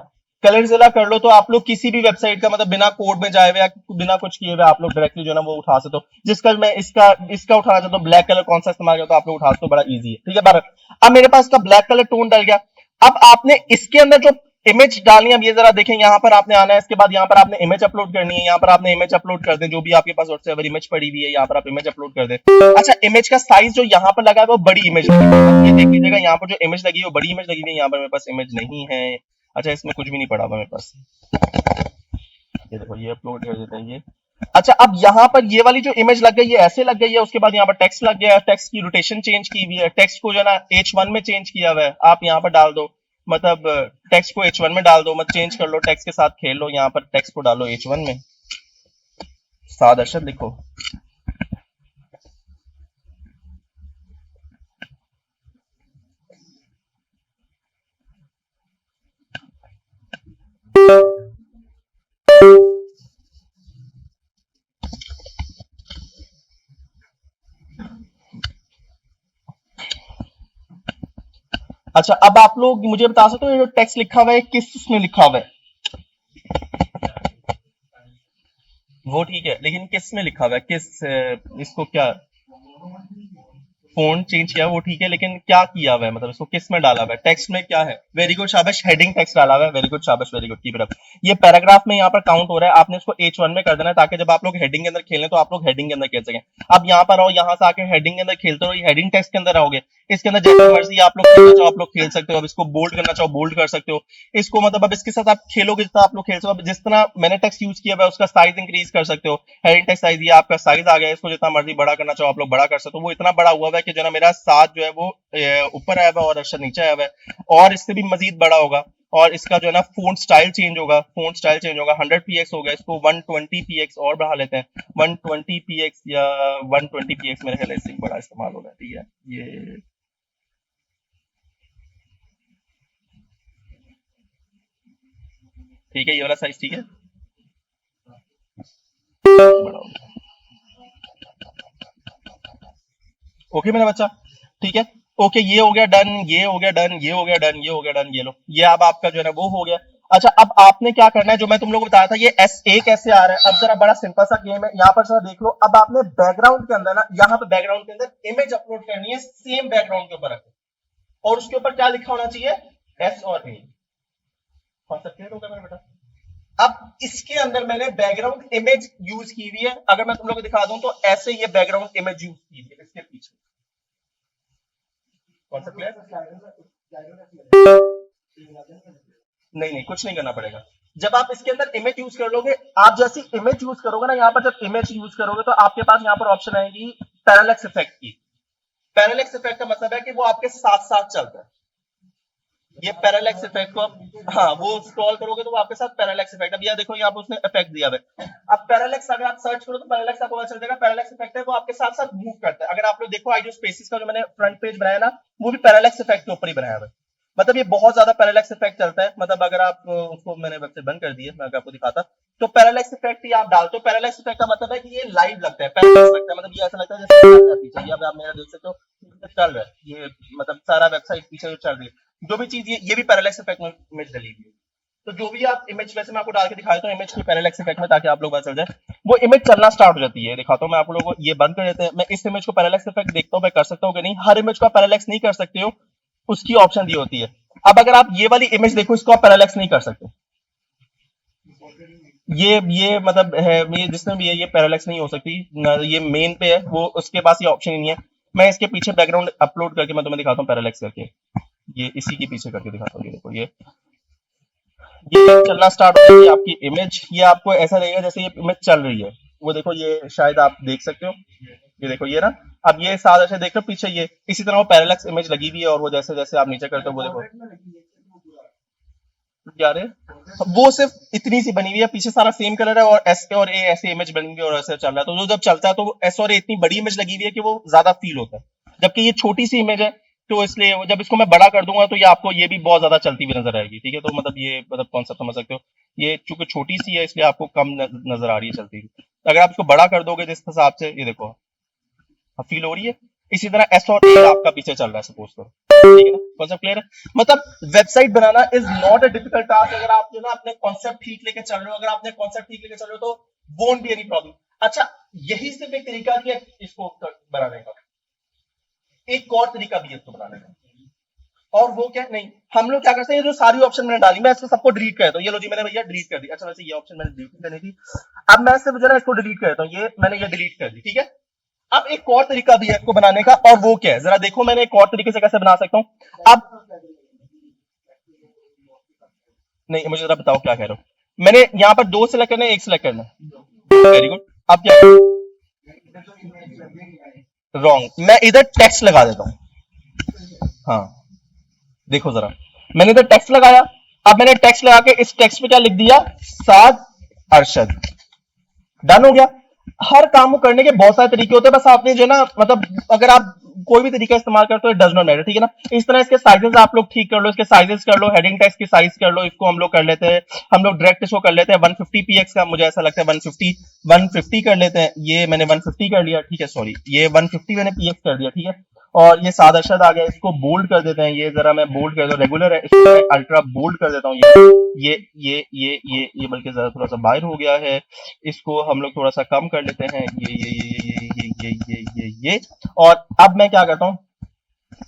कलरजिला कर लो तो आप लोग किसी भी वेबसाइट का मतलब बिना कोड में जाए हुए या बिना कुछ किए हुए आप लोग डायरेक्टली जो है ना वो उठा सकते हो। जिसका मैं इसका इसका उठाना चाहता हूँ, ब्लैक कलर कौन सा इस्तेमाल करता हूँ आप लोग उठा सकते हो, बड़ा इजी है, ठीक है बारह। अब मेरे पास का ब्लैक कलर टोन डल गया, अब आपने इसके अंदर जो इमेज डालनी है, अब ये जरा देखें, यहाँ पर आपने आना है, इसके बाद यहाँ पर आपने इमेज अपलोड करनी है, यहाँ पर आपने इमेज अपलोड कर दें, जो भी आपके पास व्हाट्सएप इमेज पड़ी हुई है यहाँ पर आप इमेज अपलोड कर दें। अच्छा इमेज का साइज जो यहाँ पर लगा है वो बड़ी इमेज लगी है, ये देख लीजिएगा, यहाँ पर जो इमेज लगी है वो बड़ी इमेज लगी हुई है, यहाँ पर मेरे पास इमेज नहीं है। अच्छा इसमें कुछ भी नहीं पड़ा हुआ मेरे पास, ये देखो ये अपलोड कर देते हैं ये। अच्छा अब यहाँ पर ये वाली जो इमेज लग गई है ऐसे लग गई है, उसके बाद यहाँ पर टेक्स्ट लग गया है, टेक्स्ट की रोटेशन चेंज की हुई है, टेक्स्ट को जो है ना H1 में चेंज किया हुआ है, आप यहाँ पर डाल दो, मतलब टेक्स्ट को H1 में डाल दो, मत चेंज कर लो, टेक्स्ट के साथ खेल लो, यहाँ पर टेक्स्ट को डालो H1 में, साद अरशद लिखो। अच्छा अब आप लोग मुझे बता सकते हो ये जो टेक्स्ट लिखा हुआ है किस उसमें लिखा हुआ है, वो ठीक है, लेकिन किस में लिखा हुआ है, किस इसको क्या फोन चेंज किया वो ठीक है, लेकिन क्या किया हुआ है, मतलब इसको किस में डाला हुआ है, टेक्स्ट में क्या है, वेरी गुड शाबाश, हेडिंग टेक्स्ट डाला हुआ है, वेरी गुड शाबाश, very good, keep it up. ये पैराग्राफ में यहाँ पर काउंट हो रहा है, आपने इसको H1 में कर देना है, ताकि जब आप लोग हेडिंग के अंदर खेलें तो आप लोग हेडिंग के अंदर खेल सकें। अब यहाँ पर आओ, यहाँ से आके हेडिंग के अंदर खेलते रहो, ये हेडिंग टेक्स्ट के अंदर आओगे, इसके अंदर जैसे मर्जी आप लोग खेलना चाहो आप लोग खेल सकते हो, अब इसको बोल्ड करना चाहो बोल्ड कर सकते हो, इसको मतलब अब इसके साथ आप खेलोगे जितना आप लोग खेल सकते हो, जिस तरह मैंने टेक्स्ट यूज किया है उसका साइज इंक्रीज कर सकते हो, हेडिंग टेक्स्ट साइज ये आपका साइज आ गया, इसको जितना मर्जी बड़ा करना चाहो आप लोग बड़ा कर सकते हो, वो इतना बड़ा हुआ है कि जो ना मेरा साथ जो है वो ऊपर आया हुआ है और अक्षर नीचे आया हुआ है, और इससे भी मजीद बड़ा होगा, और इसका जो है ना फोंट स्टाइल चेंज होगा, फोंट स्टाइल चेंज होगा, 100 px हो गया, इसको 120 px और बढ़ा लेते हैं, 120 px या 120 px मेरे ख्याल से बड़ा इस्तेमाल होगा, ठीक है ये ठीक है, ये वाला साइज ठीक है, बड़ा होगा। ओके मेरा बच्चा, ठीक है, ओके ये हो गया डन, ये हो गया डन, ये हो गया डन, ये हो गया डन, ये लो, ये अब आपका जो है ना वो हो गया। अच्छा अब आपने क्या करना है, जो मैं तुम लोगों को बताया था ये S1 कैसे आ रहा है, अब जरा बड़ा सिंपल सा गेम है, यहाँ पर जरा देख लो, अब आपने बैकग्राउंड के अंदर ना, यहाँ पे बैकग्राउंड के अंदर इमेज अपलोड करनी है, सेम बैकग्राउंड के ऊपर रखो, और उसके ऊपर क्या लिखा होना चाहिए, S और A, कॉन्सेप्ट क्लियर होगा मेरा बेटा। अब इसके अंदर मैंने बैकग्राउंड इमेज यूज की हुई है, अगर मैं तुम लोग को दिखा दूं तो ऐसे ये बैकग्राउंड इमेज यूज की हुई है इसके पीछे, कॉन्सेप्ट क्लियर, नहीं नहीं कुछ नहीं करना पड़ेगा। जब आप इसके अंदर इमेज यूज कर लोगे, आप जैसी इमेज यूज करोगे ना, यहाँ पर जब इमेज यूज करोगे तो आपके पास यहाँ पर ऑप्शन आएगी पैरालेक्स इफेक्ट की। पैरालेक्स इफेक्ट का मतलब है कि वो आपके साथ साथ चलता है, ये पैरालैक्स इफेक्ट को आप, हाँ वो स्क्रॉल करोगे तो वो आपके साथ पैरालैक्स इफेक्ट, अब ये देखो यहाँ पे उसने इफेक्ट दिया हुआ है। अब पैरालैक्स अगर आप सर्च करो तो पैरालैक्स आपको पता चल जाएगा, पैरालैक्स इफेक्ट है वो आपके साथ साथ मूव करता है। अगर आप लोग देखो आइडियो स्पेसिस का जो मैंने फ्रंट पेज बनाया ना, वो भी पैरालैक्स इफेक्ट के ऊपर ही बनाया हुआ है। मतलब ये बहुत ज्यादा पैरालैक्स इफेक्ट चलता है। मतलब अगर आप उसको, मैंने वेबसाइट बंद कर दी है, मैं अगर आपको दिखाता तो पैरालैक्स इफेक्ट ही आप डालते हो। पैरालैक्स इफेक्ट का मतलब है कि ये लाइव लगता है, पैरालैक्स लगता है, मतलब ये ऐसा लगता है जैसे चल रहा है पीछे, ये अब आप मेरा देख सकते हो चल रहा है ये, मतलब सारा वेबसाइट पीछे जो चल रही है, जो भी चीज ये भी पैरालैक्स इफेक्ट में इमेज डली हुई है। तो जो भी आप इमेज, वैसे मैं आपको डाल के दिखा देता हूँ इमेज की पैरालैक्स इफेक्ट में, ताकि आप लोग पता चल जाए। वो इमेज चलना स्टार्ट हो जाती है, दिखाता हूँ मैं आप लोगों को, ये बंद कर देते हैं। मैं इस इमेज को पैरालैक्स इफेक्ट देखता हूँ मैं कर सकता हूँ कि नहीं। हर इमेज को आप पैरालैक्स नहीं कर सकते हो, उसकी ऑप्शन दी होती है। अब अगर आप ये वाली इमेज देखो, इसको आप पैरालैक्स नहीं कर सकते। ये मतलब है, ये जिसमें भी है ये पैरालैक्स नहीं हो सकती ना, ये मेन पे है वो, उसके पास ये ऑप्शन ही नहीं है। मैं इसके पीछे बैकग्राउंड अपलोड करके मैं तुम्हें दिखाता हूँ पैरालैक्स करके, ये इसी के पीछे करके दिखाता हूँ। ये देखो, ये चलना स्टार्ट हो जाएगी आपकी इमेज, ये आपको ऐसा लगेगा जैसे ये इमेज चल रही है। वो देखो, ये शायद आप देख सकते हो, ये देखो ये ना। अब ये सादा से देख रहे हो पीछे, ये इसी तरह वो पैरालैक्स इमेज लगी हुई है, और वो जैसे जैसे आप नीचे करते हो वो देखो क्या रे, वो सिर्फ इतनी सी बनी हुई है, पीछे सारा सेम कलर है, और एस और ए ऐसे इमेज बनी हुई है और ऐसे चल रहा है। तो जो जब चलता है तो वो एस और ए इतनी बड़ी इमेज लगी हुई है कि वो ज्यादा फील होता है, जबकि ये छोटी सी इमेज है। तो इसलिए जब इसको मैं बड़ा कर दूंगा तो ये आपको ये भी बहुत ज्यादा चलती हुई नजर आएगी। ठीक है, तो मतलब ये मतलब कॉन्सेप्ट समझ सकते हो। ये चूंकि छोटी सी है इसलिए आपको कम नजर आ रही है चलती हुई। अगर आप इसको बड़ा कर दोगे जिस हिसाब से, ये देखो फील हो रही है। इसी तरह एस और ए आपका पीछे चल रहा है सपोज करो। ठीक है ना, कॉन्सेप्ट क्लियर है। मतलब website banana is not a difficult task, अगर आप जो ना अपने कॉन्सेप्ट ठीक लेके चल रहे हो। अगर आपने कॉन्सेप्ट ठीक लेके चल रहे हो तो वोंट बी एनी प्रॉब्लम। अच्छा, यही सिर्फ एक तरीका है इसको बनाने का, एक और तरीका भी है इसको बनाने का, और वो क्या नहीं, हम लोग क्या करते हैं, ये जो सारी ऑप्शन मैंने डाली मैं इसको सबको डिलीट कर देता हूँ। ये लो जी, मैंने भैया डिलीट कर दी। अच्छा, वैसे ये ऑप्शन मैंने डिलीट करनी थी। अब मैं सिर्फ जो है इसको डिलीट कर देता हूँ, ये मैंने ये डिलीट कर दी। ठीक है, अब एक और तरीका भी है इसको बनाने का, और वो क्या है जरा देखो, मैंने एक और तरीके से कैसे बना सकता हूं। अब नहीं, मुझे जरा बताओ क्या कह रहे हो। मैंने यहाँ पर दो सिलेक्ट करने, एक सिलेक्ट करना। Very good. अब क्या, रॉन्ग, मैं इधर टेक्स्ट लगा देता हूँ। हाँ, देखो जरा, मैंने इधर टेक्स्ट लगाया। अब मैंने टेक्स्ट लगा के इस टेक्स्ट पे क्या लिख दिया, साद अरशद। डन हो गया। हर काम को करने के बहुत सारे तरीके होते हैं, बस आपने जो है ना, मतलब अगर आप कोई भी तरीका इस्तेमाल करते हो डज नॉट मैटर। ठीक है ना, इस तरह इसके साइजेस आप लोग ठीक कर लो, इसके साइजेस कर लो, हेडिंग टेक्स्ट की साइज कर लो। इसको हम लोग कर लेते हैं, हम लोग डायरेक्ट इसको कर लेते हैं 150 px का, मुझे ऐसा लगता है 150 कर लेते हैं। ये मैंने 150 कर लिया, ठीक है, सॉरी ये 150 मैंने px कर दिया। ठीक है, और ये सादा अरशद आ गया, इसको बोल्ड कर देते हैं। ये जरा मैं बोल्ड कर दूं, रेगुलर है, इसको मैं अल्ट्रा बोल्ड कर देता हूँ। ये बल्कि जरा थोड़ा सा बाहर हो गया है, इसको हम लोग थोड़ा सा कम कर लेते हैं। ये और अब मैं क्या करता हूँ,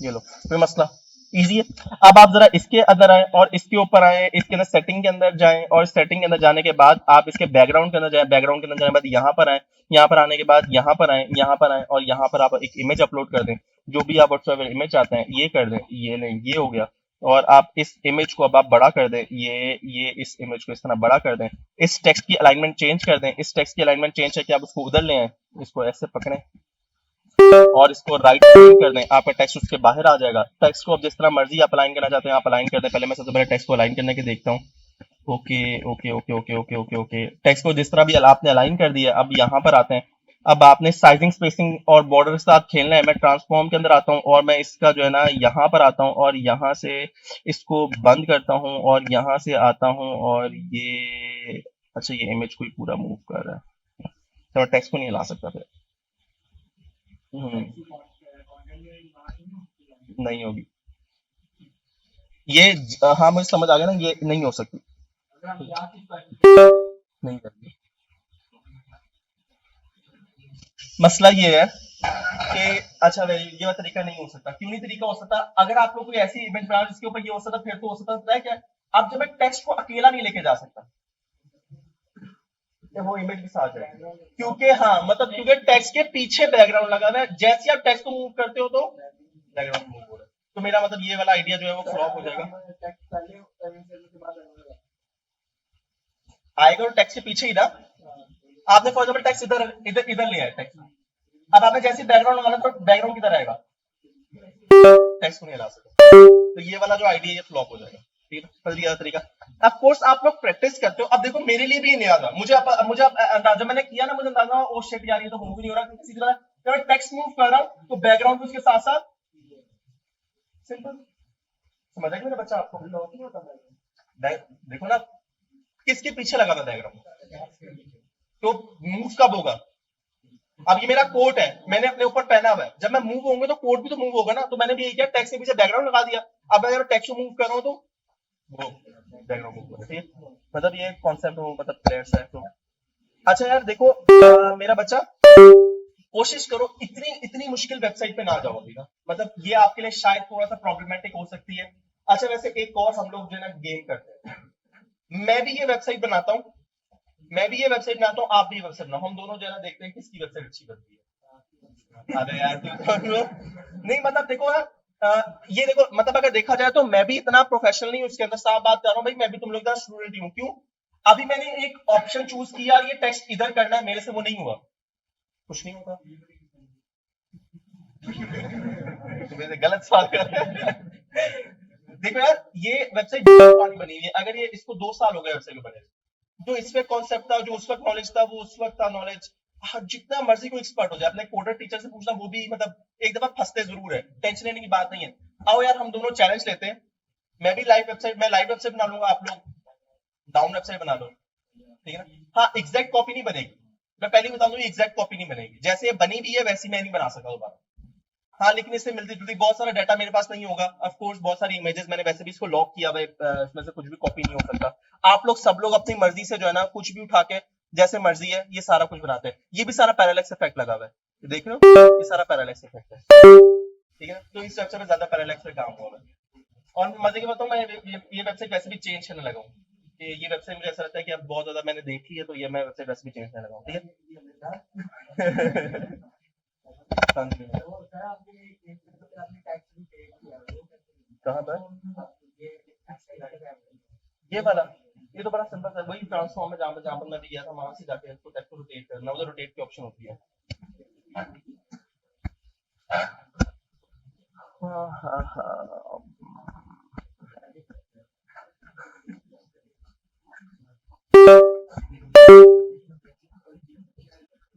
ये लो, कोई मसला, इजी है। अब आप जरा इसके अंदर आए और इसके ऊपर आए, इसके अंदर सेटिंग के अंदर जाएं, और सेटिंग के अंदर जाने के बाद आप इसके बैकग्राउंड के अंदर जाएं। बैकग्राउंड के अंदर जाने के बाद यहाँ पर आए, यहाँ पर आने के बाद यहाँ पर आए, यहाँ पर आए, और यहाँ पर आप एक इमेज अपलोड कर दें। जो भी आप व्हाट्सएवर इमेज चाहते हैं ये कर दें। ये नहीं, ये हो गया। और आप इस इमेज को अब आप बड़ा कर दें, ये इस इमेज को इस तरह बड़ा कर दें। इस टेक्स्ट की अलाइनमेंट चेंज कर दें। इस टेक्स्ट की अलाइनमेंट चेंज है कि आप उसको उधर ले आए, इसको ऐसे पकड़ें और इसको राइट अलाइन कर दें। आपका टेक्स्ट उसके बाहर आ जाएगा। टेक्स्ट को अब जिस तरह मर्जी आप अलाइन करना चाहते हैं आप अलाइन कर दें। पहले मैं सबसे पहले टेक्स्ट को अलाइन करने के देखता हूँ। Okay okay okay okay okay okay okay, text को जिस तरह भी आपने अलाइन कर दिया, अब यहाँ पर आते हैं। अब आपने साइजिंग, स्पेसिंग और बॉर्डर के साथ खेलना है। मैं ट्रांसफॉर्म के अंदर आता हूँ और मैं इसका जो है ना यहाँ पर आता हूँ, और यहाँ से इसको बंद करता हूँ, और यहाँ से आता हूँ, और ये अच्छा, ये इमेज को ही पूरा मूव कर रहा है, तो टेक्स्ट को नहीं हिला सकता फिर। हम्म, नहीं होगी ये, हाँ मुझे समझ आ गया ना, ये नहीं हो सकती, नहीं करती। मसला ये है कि अच्छा ये वाला तरीका नहीं हो सकता। क्यों नहीं तरीका हो सकता? अगर आप लोग कोई ऐसी इमेज बना जिसके ऊपर ये हो सकता, फिर तो हो सकता है क्या, अब जब मैं टेक्स्ट को अकेला नहीं लेके जा सकता, तो वो इमेज भी साथ जाएगी, क्योंकि हाँ मतलब क्योंकि टेक्स्ट के पीछे बैकग्राउंड लगा हुआ है। जैसे आप टेक्स्ट को मूव करते हो तो बैकग्राउंड मूव हो रहा है। तो मेरा मतलब ये वाला आइडिया जो है वो फ्लॉप हो जाएगा। आएगा तो टेक्स्ट के पीछे ही ना। आपने फॉर एग्जाम्पल टेक्स्ट इधर इधर इधर लिया है टेक्स्ट, अब आपने जैसे बैकग्राउंड लगाना तो बैकग्राउंड किधर आएगा, टेक्स्ट को नहीं ला सकते। तो ये वाला जो आइडिया ये फ्लॉप हो जाएगा। ठीक है, तरीका तरीका ऑफ कोर्स आप लोग प्रैक्टिस करते हो। अब देखो मेरे लिए भी ये नया था, मुझे अंदाजा मैंने किया ना, मुझे अंदाजा ओ शिट यार ये तो मूव नहीं हो रहा, किसी तरह जब मैं टेक्स्ट मूव कर रहा हूं तो बैकग्राउंड भी उसके साथ साथ सिंपल। समझ आया मेरा बच्चा आपको? देखो ना किसके पीछे लगा था डायग्राम, तो मूव कब होगा? अब ये मेरा कोट है, मैंने अपने ऊपर पहना हुआ है, जब मैं मूव होंगे तो कोट भी तो मूव होगा ना, तो मैंने भी यही किया, टेक्स्ट के पीछे बैकग्राउंड लगा दिया। अब अगर टेक्स्ट को मूव कर रहा हूं तो वो बैकग्राउंड मूव होगा। ठीक है, मतलब ये कॉन्सेप्ट हो, मतलब प्लेयर्स है तो। अच्छा यार देखो मेरा बच्चा कोशिश करो इतनी इतनी मुश्किल वेबसाइट पे ना जाओ अभी ना, मतलब ये आपके लिए शायद थोड़ा सा प्रॉब्लमेटिक हो सकती है। अच्छा वैसे एक और हम लोग जो है ना गेम करते हैं, मैं भी ये वेबसाइट बनाता हूँ, आप भी ये वेबसाइट बनाओ, हम दोनों जो है ना देखते हैं किसकी वेबसाइट अच्छी बनती है। अरे यार नहीं मतलब देखो ना ये देखो, मतलब अगर देखा जाए तो मैं भी इतना प्रोफेशनल नहीं हूँ इसके अंदर, साफ बात कर रहा हूँ भाई, मैं भी तुम लोग का स्टूडेंट ही हूँ। क्यों? अभी मैंने एक ऑप्शन चूज किया, ये टेक्स्ट इधर करना है, मेरे से वो नहीं हुआ, कुछ नहीं होता। गलत सवाल कर रहे हैं। देखो यार ये वेबसाइट बनी हुई है, अगर ये इसको 2 साल हो गए वेबसाइट को बने, जो इस पे कॉन्सेप्ट था, जो उस वक्त नॉलेज था, वो उस वक्त था नॉलेज। हाँ, जितना मर्जी कोई एक्सपर्ट हो जाए, अपने कोडर टीचर से पूछना, वो भी मतलब एक दफा फंसते जरूर है, टेंशन लेने की बात नहीं है। आओ यार हम दोनों चैलेंज लेते हैं, मैं लाइव वेबसाइट बना लूंगा, आप लोग डाउन वेबसाइट बना लो, ठीक है ना? हाँ एग्जैक्ट कॉपी नहीं बनेगी, मैं पहले बता दूं, एग्जैक्ट कॉपी नहीं बनेगी, जैसे ये बनी भी है वैसी मैं नहीं बना सकता दोबारा। हाँ लेकिन इससे मिलती जुलती बहुत सारा डाटा मेरे पास नहीं होगा, ऑफ कोर्स बहुत सारी इमेजेस मैंने वैसे भी इसको लॉक किया हुआ है, इसमें से कुछ भी कॉपी नहीं हो सकता। आप लोग सब लोग अपनी मर्जी से जो है ना कुछ भी उठा के जैसे मर्जी है ये सारा कुछ बनाते हैं। ये भी सारा पैरालैक्स इफेक्ट लगा हुआ है, देख रहे हो, ये सारा पैरालैक्स इफेक्ट है, ठीक है। तो इस स्ट्रक्चर में ज्यादा पैरालैक्स पे काम हुआ है। और मजे की बताऊं, मैं ये वेबसाइट वैसे भी चेंज करने लगा हूँ, कि ये वेबसाइट मुझे ऐसा लगता है कि अब बहुत ज्यादा मैंने देख ली है, तो ये मैं वेबसाइट वैसे भी चेंज करने लगा हूँ, ठीक है। कहाँ पर ये वाला, ये तो बड़ा सिंपल है, वही ट्रांसफॉर्म है जहाँ पर मैं भी गया था, वहां से जाके इसको टेक्स्ट को रोटेट करना, उधर रोटेट की ऑप्शन होती है।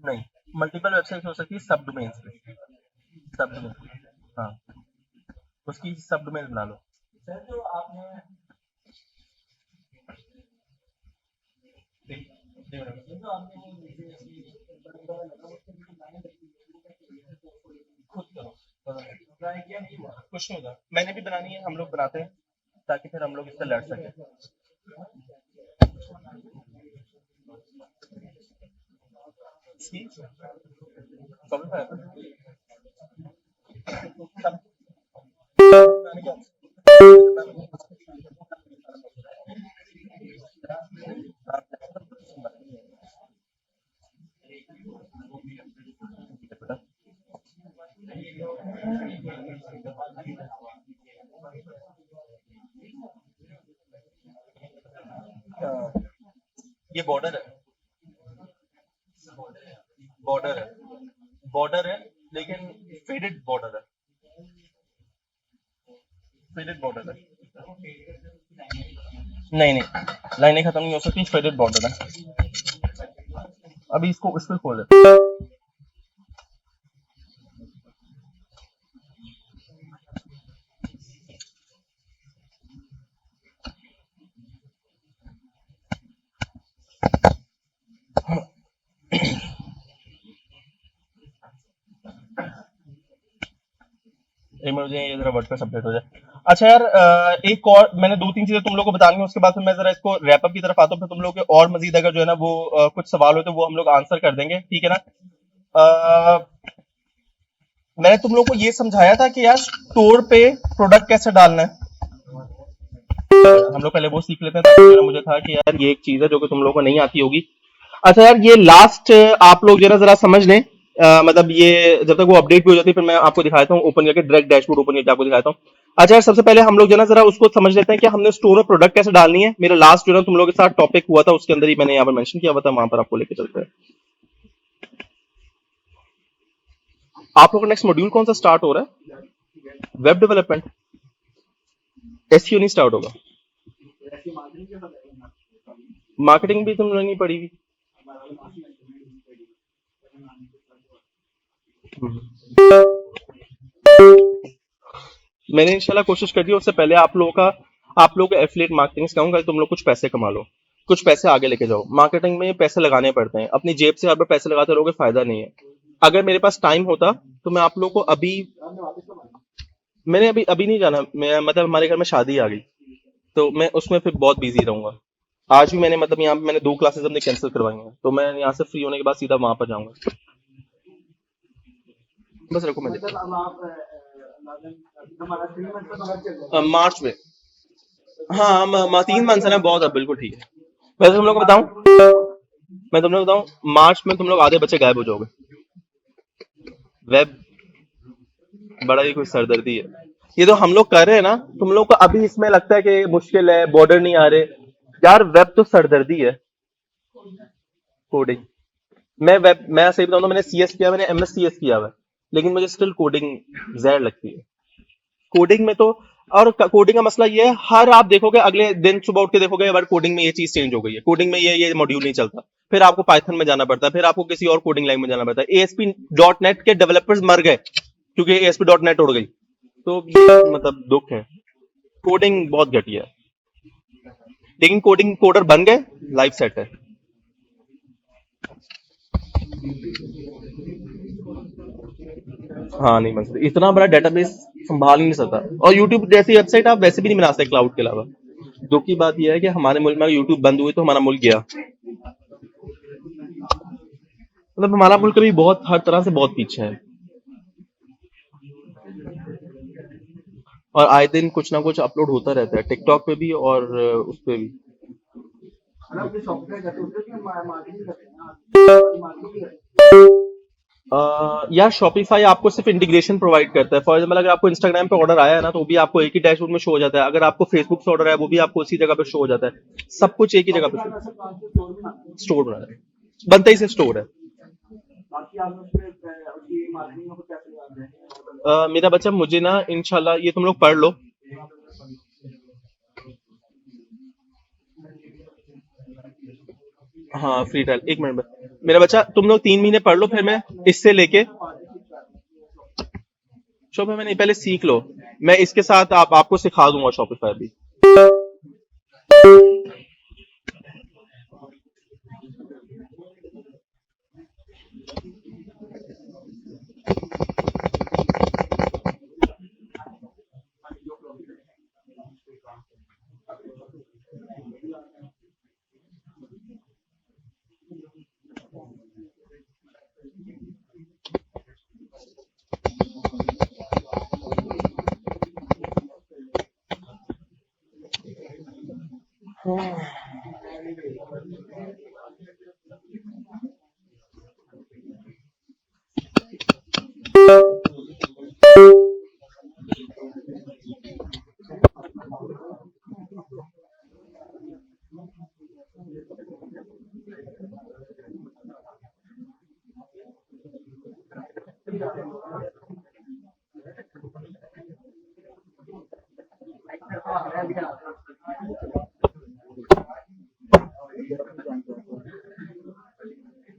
नहीं, मल्टीपल वेबसाइट हो सकती है सब डोमेन्स पे, सब डोमेन, हाँ उसकी सब डोमेन बना लो। सर जो आपने खुद करो, कुछ नहीं होगा, मैंने भी बनानी है, हम लोग बनाते हैं ताकि फिर हम लोग इससे लड़ सकें। ये बॉर्डर है, बॉर्डर है, बॉर्डर है, लेकिन फेडेड बॉर्डर है, फेडेड बॉर्डर है। नहीं नहीं, लाइनें खत्म नहीं हो सकती, फेडेड बॉर्डर है। अभी इसको खोल दे। मुझे ये जरा वर्डप्रेस अपडेट हो जाए। अच्छा यार एक और मैंने 2-3 चीजें तुम लोग को बतानी है, उसके बाद फिर मैं जरा इसको रैप अप की तरफ आता हूँ, फिर तुम लोग के और मजीद अगर जो है ना वो कुछ सवाल हो तो वो हम लोग आंसर कर देंगे, ठीक है ना। मैंने तुम लोग को ये समझाया था कि यार स्टोर पे प्रोडक्ट कैसे डालना है, हम लोग पहले वो सीख लेते हैं, ताकि मुझे था कि यार ये एक चीज है जो कि तुम लोगों को नहीं आती होगी। अच्छा यार ये लास्ट आप लोग जरा जरा समझ लें, मतलब ये जब तक वो अपडेट भी हो जाती है फिर मैं आपको दिखाता हूँ, ओपन करके डायरेक्ट डैशबोर्ड ओपन करके आपको दिखाता हूँ। अच्छा यार सबसे पहले हम लोग जो ना जरा उसको समझ लेते हैं कि हमने स्टोर में प्रोडक्ट कैसे डालनी है। मेरा लास्ट जो ना तुम लोगों के साथ टॉपिक हुआ था उसके अंदर ही मैंने यहाँ पर मेंशन किया हुआ था, वहां पर आपको लेके चलते हैं। आप लोग का नेक्स्ट मॉड्यूल कौन सा स्टार्ट हो रहा है? Web development. एसईओ नहीं स्टार्ट होगा, मार्केटिंग भी तुम लोग नहीं पड़ी हुई। हम्म। मैंने इंशाल्लाह कोशिश कर दी है, उससे पहले आप लोगों का एफिलिएट मार्केटिंग सिखाऊंगा, तुम लोग कुछ पैसे कमा लो, कुछ पैसे आगे लेके जाओ। मार्केटिंग में पैसे लगाने पड़ते हैं, अपनी जेब से हर बार पैसे लगाते रहोगे फायदा नहीं है। अगर मेरे पास टाइम होता तो मैं आप लोगों को अभी, मैंने अभी अभी नहीं जाना, मैं मतलब हमारे घर में शादी आ गई तो मैं उसमें फिर बहुत बिजी रहूंगा। आज भी मैंने मतलब यहाँ पे मैंने 2 क्लासेस अपनी कैंसिल करवाई हैं, तो मैं यहाँ से फ्री होने के बाद सीधा वहां पर जाऊंगा। बस रखो, मैं देखता हूँ मार्च में। हाँ 3 मंथ है ना, बहुत है, बिल्कुल ठीक है। वैसे तुम लोग को बताऊं, मैं तुम लोग को बताऊं, मार्च में तुम लोग आधे बच्चे गायब हो जाओगे। वेब बड़ा ही कोई सरदर्दी है। ये तो हम लोग कर रहे हैं ना, तुम लोग को अभी इसमें लगता है कि मुश्किल है, बॉर्डर नहीं आ रहे। यार वेब तो सरदर्दी है। कोडिंग, मैं सही बताऊं तो मैंने सीएस किया, मैंने एमएस सीएस किया हुआ है, लेकिन मुझे स्टिल कोडिंग जहर लगती है। कोडिंग में तो, और कोडिंग का मसला ये है, हर आप देखोगे अगले दिन सुबह उठ के देखोगे यार कोडिंग में ये चीज चेंज हो गई है, कोडिंग में ये मॉड्यूल नहीं चलता, फिर आपको पाइथन में जाना पड़ता है, फिर आपको किसी और कोडिंग लैंग्वेज में जाना पड़ता है। एएसपी डॉट नेट के डेवलपर्स मर गए क्योंकि एएसपी डॉट नेट उड़ गई। तो ये मतलब दुख है, कोडिंग बहुत घटिया है, लेकिन कोडिंग कोडर बन गए, लाइफ सेट है। हाँ नहीं बन सकती, इतना बड़ा डेटाबेस संभाल नहीं सकता, और यूट्यूब जैसी वेबसाइट आप वैसे भी नहीं बना सकते क्लाउड के अलावा। दुख की बात यह है कि हमारे मुल्क में यूट्यूब बंद हुई तो हमारा मुल्क गया, मतलब हमारा मुल्क भी बहुत हर तरह से बहुत पीछे है, और आए दिन कुछ ना कुछ अपलोड होता रहता है टिकटॉक पे भी और उस पे भी। यार शॉपिफाई आपको सिर्फ इंटीग्रेशन प्रोवाइड करता है। फॉर एग्जाम्पल अगर आपको इंस्टाग्राम पे ऑर्डर आया है ना, तो वो भी आपको एक ही डैशबोर्ड में शो हो जाता है। अगर आपको फेसबुक से ऑर्डर आया वो भी आपको उसी जगह पे शो हो जाता है। सब कुछ एक ही जगह पे स्टोर बना है, बनता ही से स्टोर है। मेरा बच्चा, मुझे ना इंशाल्लाह ये तुम लोग पढ़ लो। हाँ फ्री ट्रायल, 1 मिनट में। मेरा बच्चा तुम लोग 3 महीने पढ़ लो, फिर मैं इससे लेके शॉपिफाई नहीं, पहले सीख लो, मैं इसके साथ आपको सिखा दूंगा शॉपिफाई भी।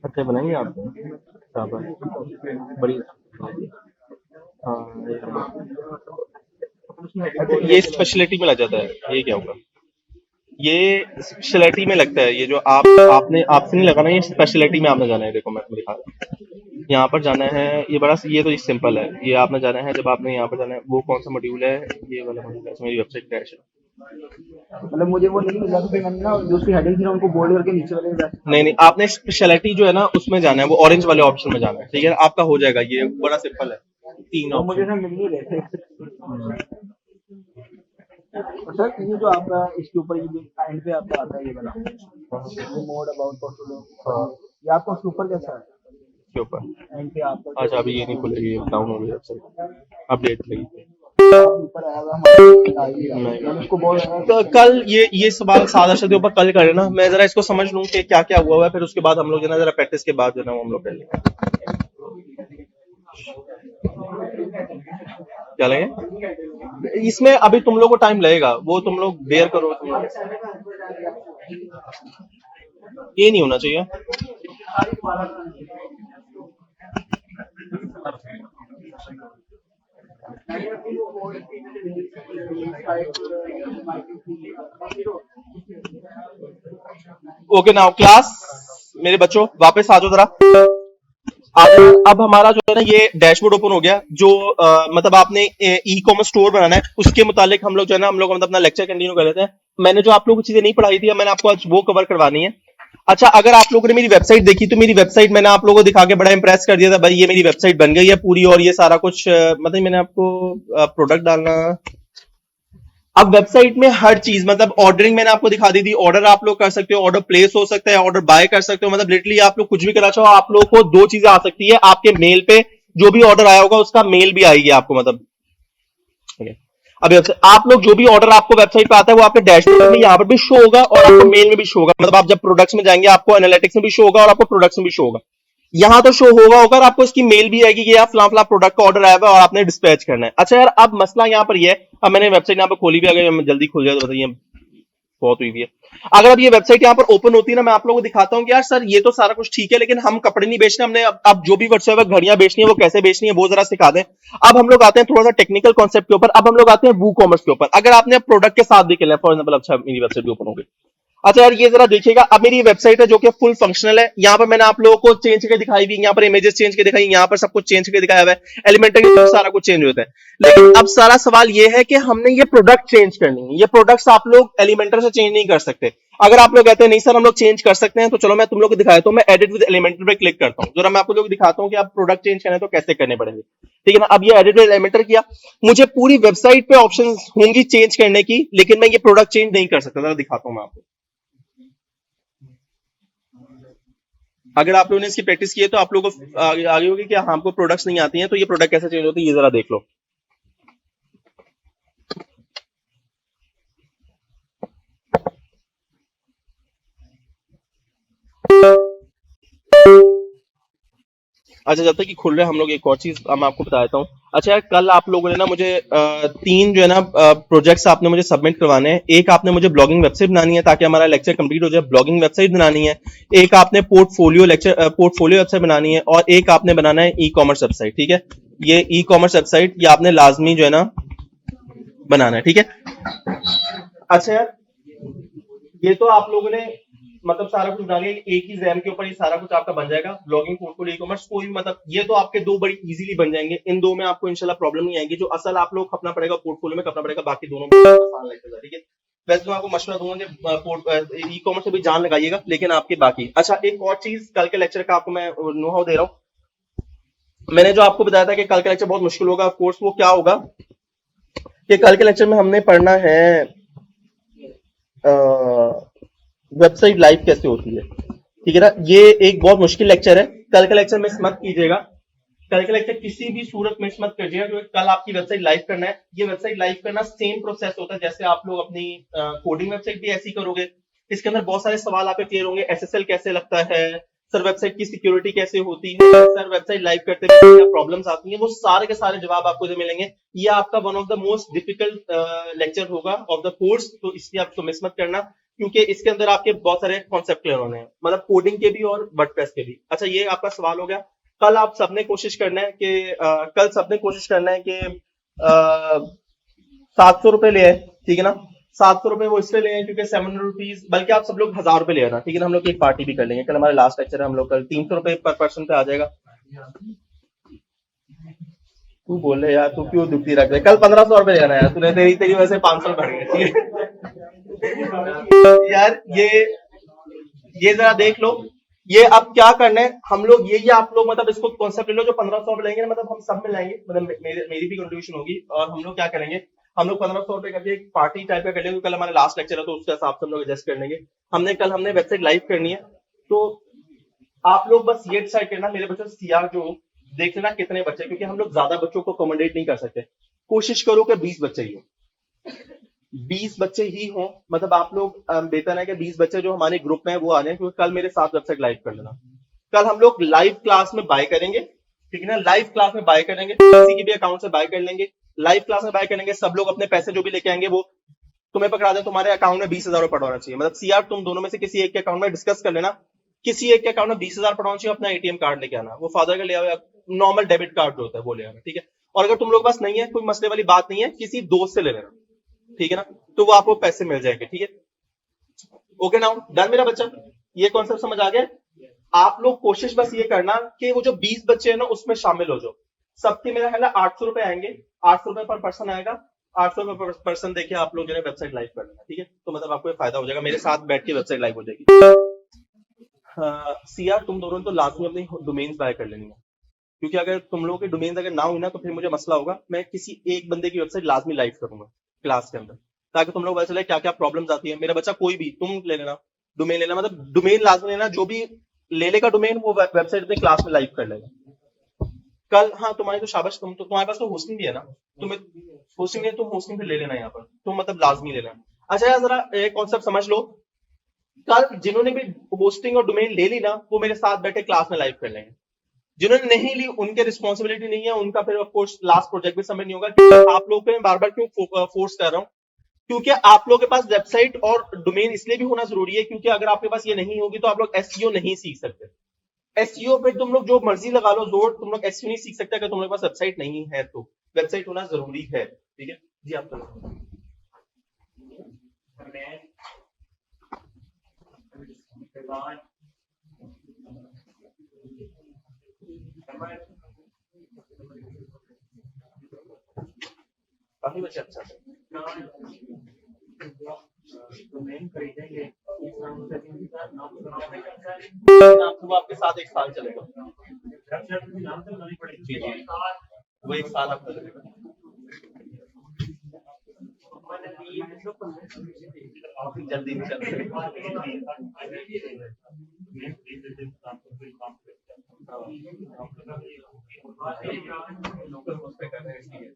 अच्छे बनाएंगे आप, बड़ी। हाँ ये स्पेशलिटी में लग जाता है, ये क्या होगा, ये स्पेशलिटी में लगता है। ये जो आपसे नहीं लगाना, ये स्पेशलिटी में आपने जाना है। देखो मैं आपको दिखा रहा हूँ, यहाँ पर जाना है, ये तो सिंपल है। ये आपने जाना है, जब आपने यहाँ पर जाना है, वो कौन सा मॉड्यूल है, ये वाला मॉड्यूल है, मेरी वेबसाइट क्रैश है। मतलब मुझे वो नहीं मिला, तो फिर मैंने ना जो उसकी हेडिंग थी ना उनको बोल्ड करके नीचे वाले में नहीं आपने स्पेशलिटी जो है ना उसमें जाना है, वो ऑरेंज वाले ऑप्शन में जाना है, ठीक है, आपका हो जाएगा। ये बड़ा सिंपल है, 3 वो मुझे ऑप्शन। ना मिल नहीं रहे थे। और सर ये जो आपका इसके ऊपर ये एंड पे आपका आता है ये वाला मोड अबाउट पोर्टफोलियो, ये आपका उसके ऊपर कैसा है के ऊपर? एंड पे आपका अच्छा अभी ये नहीं खुलेगी, ये डाउन हो गई वेबसाइट, अपडेट लगेगी। ऊपर आया हुआ हमारा मैंने उसको बोल रहा तो कल ये सवाल सादा शब्दों पर कल करें ना, मैं जरा इसको समझ लूं कि क्या क्या हुआ है, फिर उसके बाद हम लोग जो है ना जरा प्रैक्टिस के बाद जो है ना वो हम लोग कर लेंगे। क्या लगे इसमें? अभी तुम लोग को टाइम लगेगा, वो तुम लोग बेयर करो, तुम लोग ये नहीं होना चाहिए। ओके नाउ क्लास, मेरे बच्चों वापस आ जाओ जरा। अब हमारा जो है ना ये डैशबोर्ड ओपन हो गया, जो मतलब आपने ई कॉमर्स स्टोर बनाना है उसके मुतालिक हम लोग जो है ना हम लोग मतलब अपना लेक्चर कंटिन्यू कर लेते हैं। मैंने जो आप लोगों को चीजें नहीं पढ़ाई थी मैंने आपको आज वो कवर करवानी है। अच्छा, अगर आप लोगों ने मेरी वेबसाइट देखी तो मेरी वेबसाइट मैंने आप लोगों को दिखा के बड़ा इंप्रेस कर दिया था भाई, ये मेरी वेबसाइट बन गई है पूरी और ये सारा कुछ मतलब मैंने आपको प्रोडक्ट डालना। अब वेबसाइट में हर चीज मतलब ऑर्डरिंग मैंने आपको दिखा दी थी, ऑर्डर आप लोग कर सकते हो, ऑर्डर प्लेस हो सकता है, ऑर्डर बाय कर सकते हो, मतलब लिटरली आप लोग कुछ भी करना चाहो आप लोगों को दो चीजें आ सकती है आपके मेल पे, जो भी ऑर्डर आया होगा उसका मेल भी आएगी आपको, मतलब अभी आप लोग जो भी ऑर्डर आपको वेबसाइट पे आता है वो आपके डैशबोर्ड में यहाँ पर भी शो होगा और आपको मेल में भी शो होगा, मतलब आप जब प्रोडक्ट्स में जाएंगे आपको एनालिटिक्स में भी शो होगा और आपको प्रोडक्ट्स में भी शो होगा। यहां तो शो होगा होगा और आपको इसकी मेल भी आएगी कि आप फला फला प्रोडक्ट का ऑर्डर आया हुआ और आपने डिस्पैच करना है। अच्छा यार, अब मसला यहाँ पर ये है, अब मैंने वेबसाइट यहाँ पर खोली भी, अगर जल्दी खुल जाए तो बताइए, बहुत हुई भी है। अगर अब ये वेबसाइट यहाँ पर ओपन होती है ना, मैं आप लोगों को दिखाता हूँ कि यार सर ये तो सारा कुछ ठीक है लेकिन हम कपड़े नहीं बेचने, हमने अब जो भी व्हाट्सएप घड़ियां बेचनी है वो कैसे बेचनी है वो जरा सिखा दें। अब हम लोग आते हैं थोड़ा सा टेक्निकल कॉन्सेप्ट के ऊपर, अब हम लोग आते हैं वू कॉमर्स के ऊपर। अगर आपने प्रोडक्ट के साथ भी खेलना है, फॉर एग्जाम्पल अच्छा मेरी वेबसाइट भी ओपन हो गई। अच्छा यार ये जरा देखिएगा, अब मेरी वेबसाइट है जो कि फुल फंक्शनल है, यहाँ पर मैंने आप लोगों को चेंज करके दिखाई हुई, यहाँ पर इमेजेस चेंज करके दिखाई, यहाँ पर सब कुछ चेंज करके दिखाया हुआ है, एलिमेंटरी सारा कुछ चेंज होता है। लेकिन अब सारा सवाल ये है कि हमने ये प्रोडक्ट चेंज करनी है, ये प्रोडक्ट्स आप लोग एलिमेंटर से चेंज नहीं कर सकते। अगर आप लोग कहते हैं नहीं सर हम लोग चेंज कर सकते हैं, तो चलो मैं तुम लोग को दिखाता हूं, मैं एडिट विद एलिमेंटर पे क्लिक करता हूं, जरा मैं आपको लोग दिखाता हूं कि आप प्रोडक्ट चेंज करने तो कैसे करने पड़ेंगे, ठीक है ना। अब ये एडिट विद एलिमेंटर किया, मुझे पूरी वेबसाइट पे ऑप्शन होंगी चेंज करने की, लेकिन मैं ये प्रोडक्ट चेंज नहीं कर सकता, जरा दिखाता हूं मैं आपको। अगर आप लोगों ने इसकी प्रैक्टिस की है तो आप लोगों को आगे होगी कि हमको प्रोडक्ट्स नहीं आती हैं तो ये प्रोडक्ट कैसे चेंज होती है, ये जरा देख लो। अच्छा, जब तक कि खुल रहे हम लोग एक और चीज मैं आपको बता देता हूँ। अच्छा यार, कल आप लोगों ने ना मुझे तीन जो है ना प्रोजेक्ट्स आपने मुझे सबमिट करवाने हैं। एक आपने मुझे ब्लॉगिंग वेबसाइट बनानी है ताकि हमारा लेक्चर कंप्लीट हो जाए, ब्लॉगिंग वेबसाइट बनानी है। एक आपने पोर्टफोलियो वेबसाइट बनानी है और एक आपने बनाना है ई कॉमर्स वेबसाइट, ठीक है। ये ई कॉमर्स वेबसाइट ये आपने लाजमी जो है ना बनाना है, ठीक है। अच्छा यार, ये तो आप लोगों ने मतलब सारा कुछ बना लिया, एक ही रैम के ऊपर ये सारा कुछ आपका बन जाएगा, ब्लॉगिंग पोर्टफोलियो ई कॉमर्स, कोई भी मतलब ये तो आपके दो बड़ी इजीली बन जाएंगे, इन दो में आपको इंशाल्लाह प्रॉब्लम नहीं आएगी। जो असल आप लोग खपना पड़ेगा पोर्टफोलियो में खपना पड़ेगा, बाकी दोनों में आसान लगेगा, ठीक है। वैसे तो आपको मशवरा दूंगा कि ई कॉमर्स से भी जान लगाइएगा, लेकिन आपके बाकी। अच्छा, एक और चीज कल के लेक्चर का आपको मैं नो हाउ दे रहा हूँ। मैंने जो आपको बताया था कि कल का लेक्चर बहुत मुश्किल होगा, कोर्स वो क्या होगा कि कल के लेक्चर में हमने पढ़ना है वेबसाइट लाइव कैसे होती है, ठीक है ना। ये एक बहुत मुश्किल लेक्चर है, कल का लेक्चर मिस मत कीजिएगा, कल का लेक्चर किसी भी सूरत मिस मत कीजिएगा, क्योंकि कल आपकी वेबसाइट लाइव करना है। ये वेबसाइट लाइव करना सेम प्रोसेस होता है जैसे आप लोग अपनी कोडिंग वेबसाइट भी ऐसी करोगे। इसके अंदर बहुत सारे सवाल आपके क्लियर होंगे, एसएसएल कैसे लगता है सर, वेबसाइट की सिक्योरिटी कैसे होती है सर, वेबसाइट लाइव करते हुए क्या प्रॉब्लम्स आती हैं, वो सारे के सारे जवाब आपको जो मिलेंगे। ये आपका one of the most difficult lecture होगा ऑफ द कोर्स, तो इसलिए आपको मिस मत करना, क्योंकि इसके अंदर आपके बहुत सारे कॉन्सेप्ट क्लियर होने हैं, मतलब कोडिंग के भी और वर्डप्रेस के भी। अच्छा, ये आपका सवाल हो गया। कल आप सबने कोशिश करना है कि कल सबने कोशिश करना है कि 700 रुपए ले आए, ठीक है ना। 700 रुपए वो इसलिए ले आए क्योंकि 700 रुपीज, बल्कि आप सब लोग 1000 रुपए ले आना, ठीक है ना। हम लोग एक पार्टी भी कर लेंगे, कल हमारा लास्ट लेक्चर है, हम लोग कल 300 रुपए पर पर्सन पे आ जाएगा। तू बोल रहे यार, तू क्यों दुखी रख रहे, कल 1500 रुपए लेना यार तूने, तेरी तेरी वजह से 500 बढ़ गए, ठीक है यार। ये जरा देख लो, ये अब क्या करना है हम लोग, ये आप लोग मतलब इसको कॉन्सेप्ट ले लो, जो 1500 रुपए लेंगे मतलब हम सब में लाएंगे, मतलब मेरी भी कंट्रीब्यूशन होगी, और हम लोग क्या करेंगे, हम लोग 1500 रुपए करके एक पार्टी टाइप का कर लेंगे। कल हमारा लास्ट लेक्चर है तो उसके हिसाब से हम लोग एडजस्ट कर लेंगे। हमने वेबसाइट लाइव करनी है, तो आप लोग बस ये डिसाइड करना, मेरे बच्चों सीआर जो देख लेना कितने बच्चे, क्योंकि हम लोग ज्यादा बच्चों को अकोमोडेट नहीं कर सकते। कोशिश करो कि 20 बच्चे ही हो, 20 बच्चे ही हों, मतलब आप लोग बेहतर है कि 20 बच्चे जो हमारे ग्रुप में है वो आ जाए, क्योंकि कल मेरे साथ वेबसाइट लाइव कर लेना। कल हम लोग लाइव क्लास में बाय करेंगे, ठीक है ना, लाइव क्लास में बाय करेंगे, किसी के भी अकाउंट से बाय कर लेंगे, लाइव क्लास में बाय करेंगे, सब लोग अपने पैसे जो भी लेके आएंगे वो तुम्हें पकड़ा दे, तुम्हारे अकाउंट में 20,000 पड़ा होना चाहिए, मतलब सीआर तुम दोनों में से किसी एक के अकाउंट में डिस्कस कर लेना, किसी एक के अकाउंट में 20,000 पड़ा होना चाहिए, अपना एटीएम कार्ड लेके आना, वो फादर का ले आओ, नॉर्मल डेबिट कार्ड जो होता है वो ले आना, ठीक है। और अगर तुम लोग के पास नहीं है, कोई मसले वाली बात नहीं है, किसी दोस्त से ले लेना, ठीक है ना, तो वो आपको पैसे मिल जाएंगे, ठीक है। ओके नाउ डन मेरा बच्चा, ये कॉन्सेप्ट समझ आ गया। आप लोग कोशिश बस ये करना कि वो जो 20 बच्चे हैं ना उसमें शामिल हो जाओ, सबके मेरा है ना 800 रुपए आएंगे, 800 रुपए पर पर्सन आएगा, 800 रुपए पर पर्सन देखिए आप लोग जो है वेबसाइट लाइव कर लेना, ठीक है, तो मतलब आपको फायदा हो जाएगा, मेरे साथ बैठ के वेबसाइट लाइव हो जाएगी। सीआर तुम दोनों तो लाजमी अपनी डोमेन्स बाय कर लेनी है, क्योंकि अगर तुम लोगों के डोमेन्स अगर ना हुई ना तो फिर मुझे मसला होगा, मैं किसी एक बंदे की वेबसाइट लाजमी लाइव करूंगा क्लास के अंदर, ताकि तुम लोग पता चले क्या क्या प्रॉब्लम्स आती है। मेरा बच्चा कोई भी तुम ले लेना, डोमेन लेना, मतलब डोमेन लाजमी लेना, जो भी ले लेगा डोमेन वो वेबसाइट अपने क्लास में लाइव कर लेगा कल। हाँ तुम्हारी तो शाबाश, तुम तो तुम्हारे पास तो होस्टिंग भी है ना, तुम्हें होस्टिंग है, तुम होस्टिंग पे ले लेना यहाँ पर, तुम मतलब लाजमी ले लेना। अच्छा यार जरा एक कॉन्सेप्ट समझ लो, कल जिन्होंने भी होस्टिंग और डोमेन ले ली ना वो मेरे साथ बैठे क्लास में लाइव कर लेंगे, जिन्होंने नहीं ली उनके रिस्पॉन्सिबिलिटी नहीं है, उनका फिर ऑफ कोर्स लास्ट प्रोजेक्ट भी सबमिट नहीं होगा। आप लोगों को बार बार क्यों फोर्स कर रहा हूँ, क्योंकि आप लोगों के पास वेबसाइट और डोमेन इसलिए भी होना जरूरी है, क्योंकि अगर आपके पास ये नहीं होगी तो आप लोग एसईओ नहीं सीख सकते। एसईओ पे तुम लोग जो मर्जी लगा लो जोर, तुम लोग एसईओ नहीं सीख सकते अगर तुम्हारे पास वेबसाइट नहीं है, तो वेबसाइट होना जरूरी है, ठीक है जी। आप काफी बच्चे अच्छा आपको आपके साथ एक साल चलेगा, जी जी वो एक साल आपका चलेगा। जल्दी नहीं चल लोकल पोस्ट पे कर रहे हैं इसलिए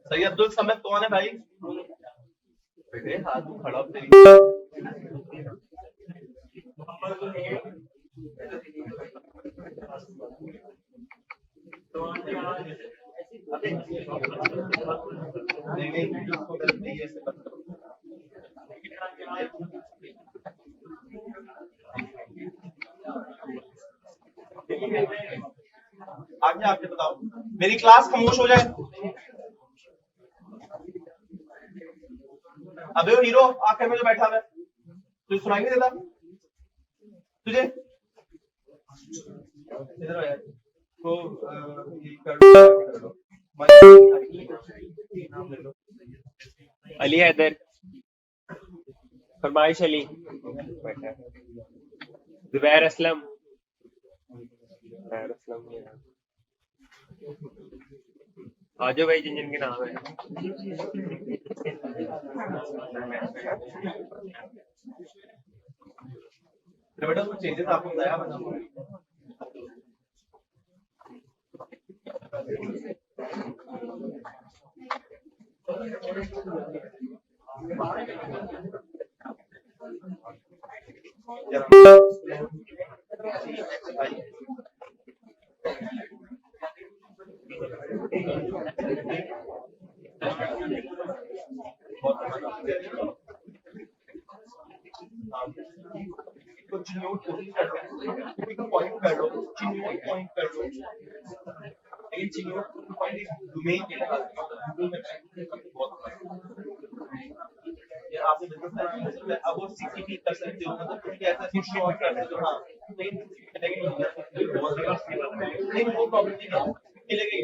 सही। अब्दुल समद कौन है भाई, बेटे हाथ खड़ा तेरी आगे आके बताओ, मेरी क्लास खामोश हो जाए। अबे वो हीरो आके में जो बैठा हुआ है तुझे सुनाई नहीं देता, तुझे इधर आ यार, तो ये कर लो अली हैदर, फरमाइश अली, जुबैर असलम, आ जाओ भाई जिन जिन के नाम है। बेटा कुछ चेंजेस आपको बताया बना कुछ नोट पॉइंट कर लो, पॉइंट कर लो, लेकिन चिन्हों पॉइंट डोमेन के ये आपने बिल्कुल अब वो सीसीपी कर सकते हो, मतलब कुछ ऐसा कुछ और कर सकते हो। हाँ नहीं वो प्रॉब्लम नहीं है, मिलेगी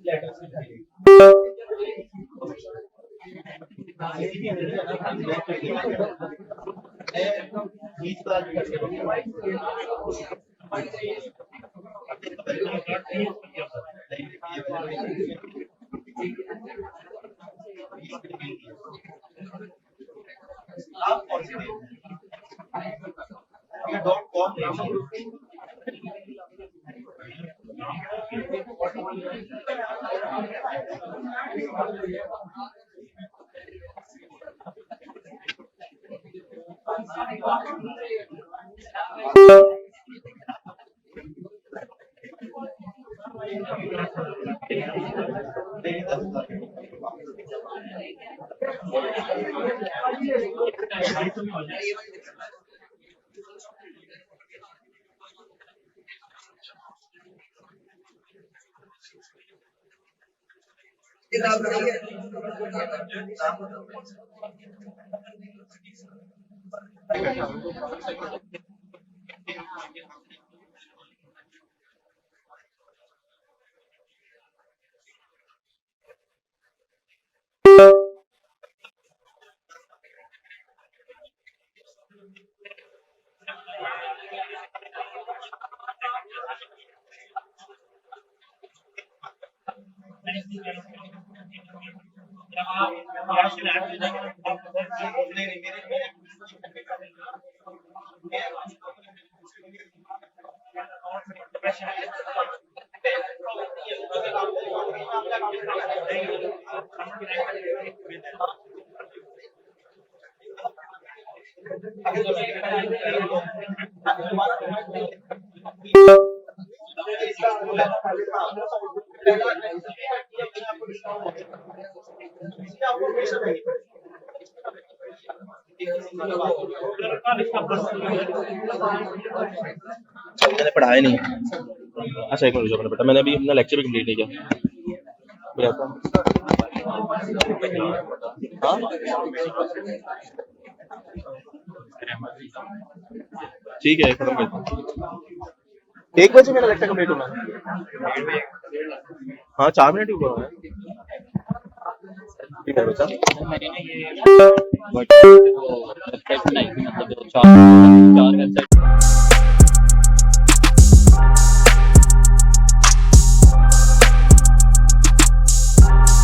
लेटर्स आप कौन सी you don't want मैंने पढ़ाया नहीं। अच्छा एक मिनट रुको बेटा, मैंने अभी अपना लेक्चर भी कंप्लीट नहीं किया। भैया हाँ ठीक है, खत्म करता हूँ। 1 बजे मेरा लेक्चर कंप्लीट होना है। हाँ 4 मिनट ही ऊपर है। ठीक है बेटा। मैंने ना ये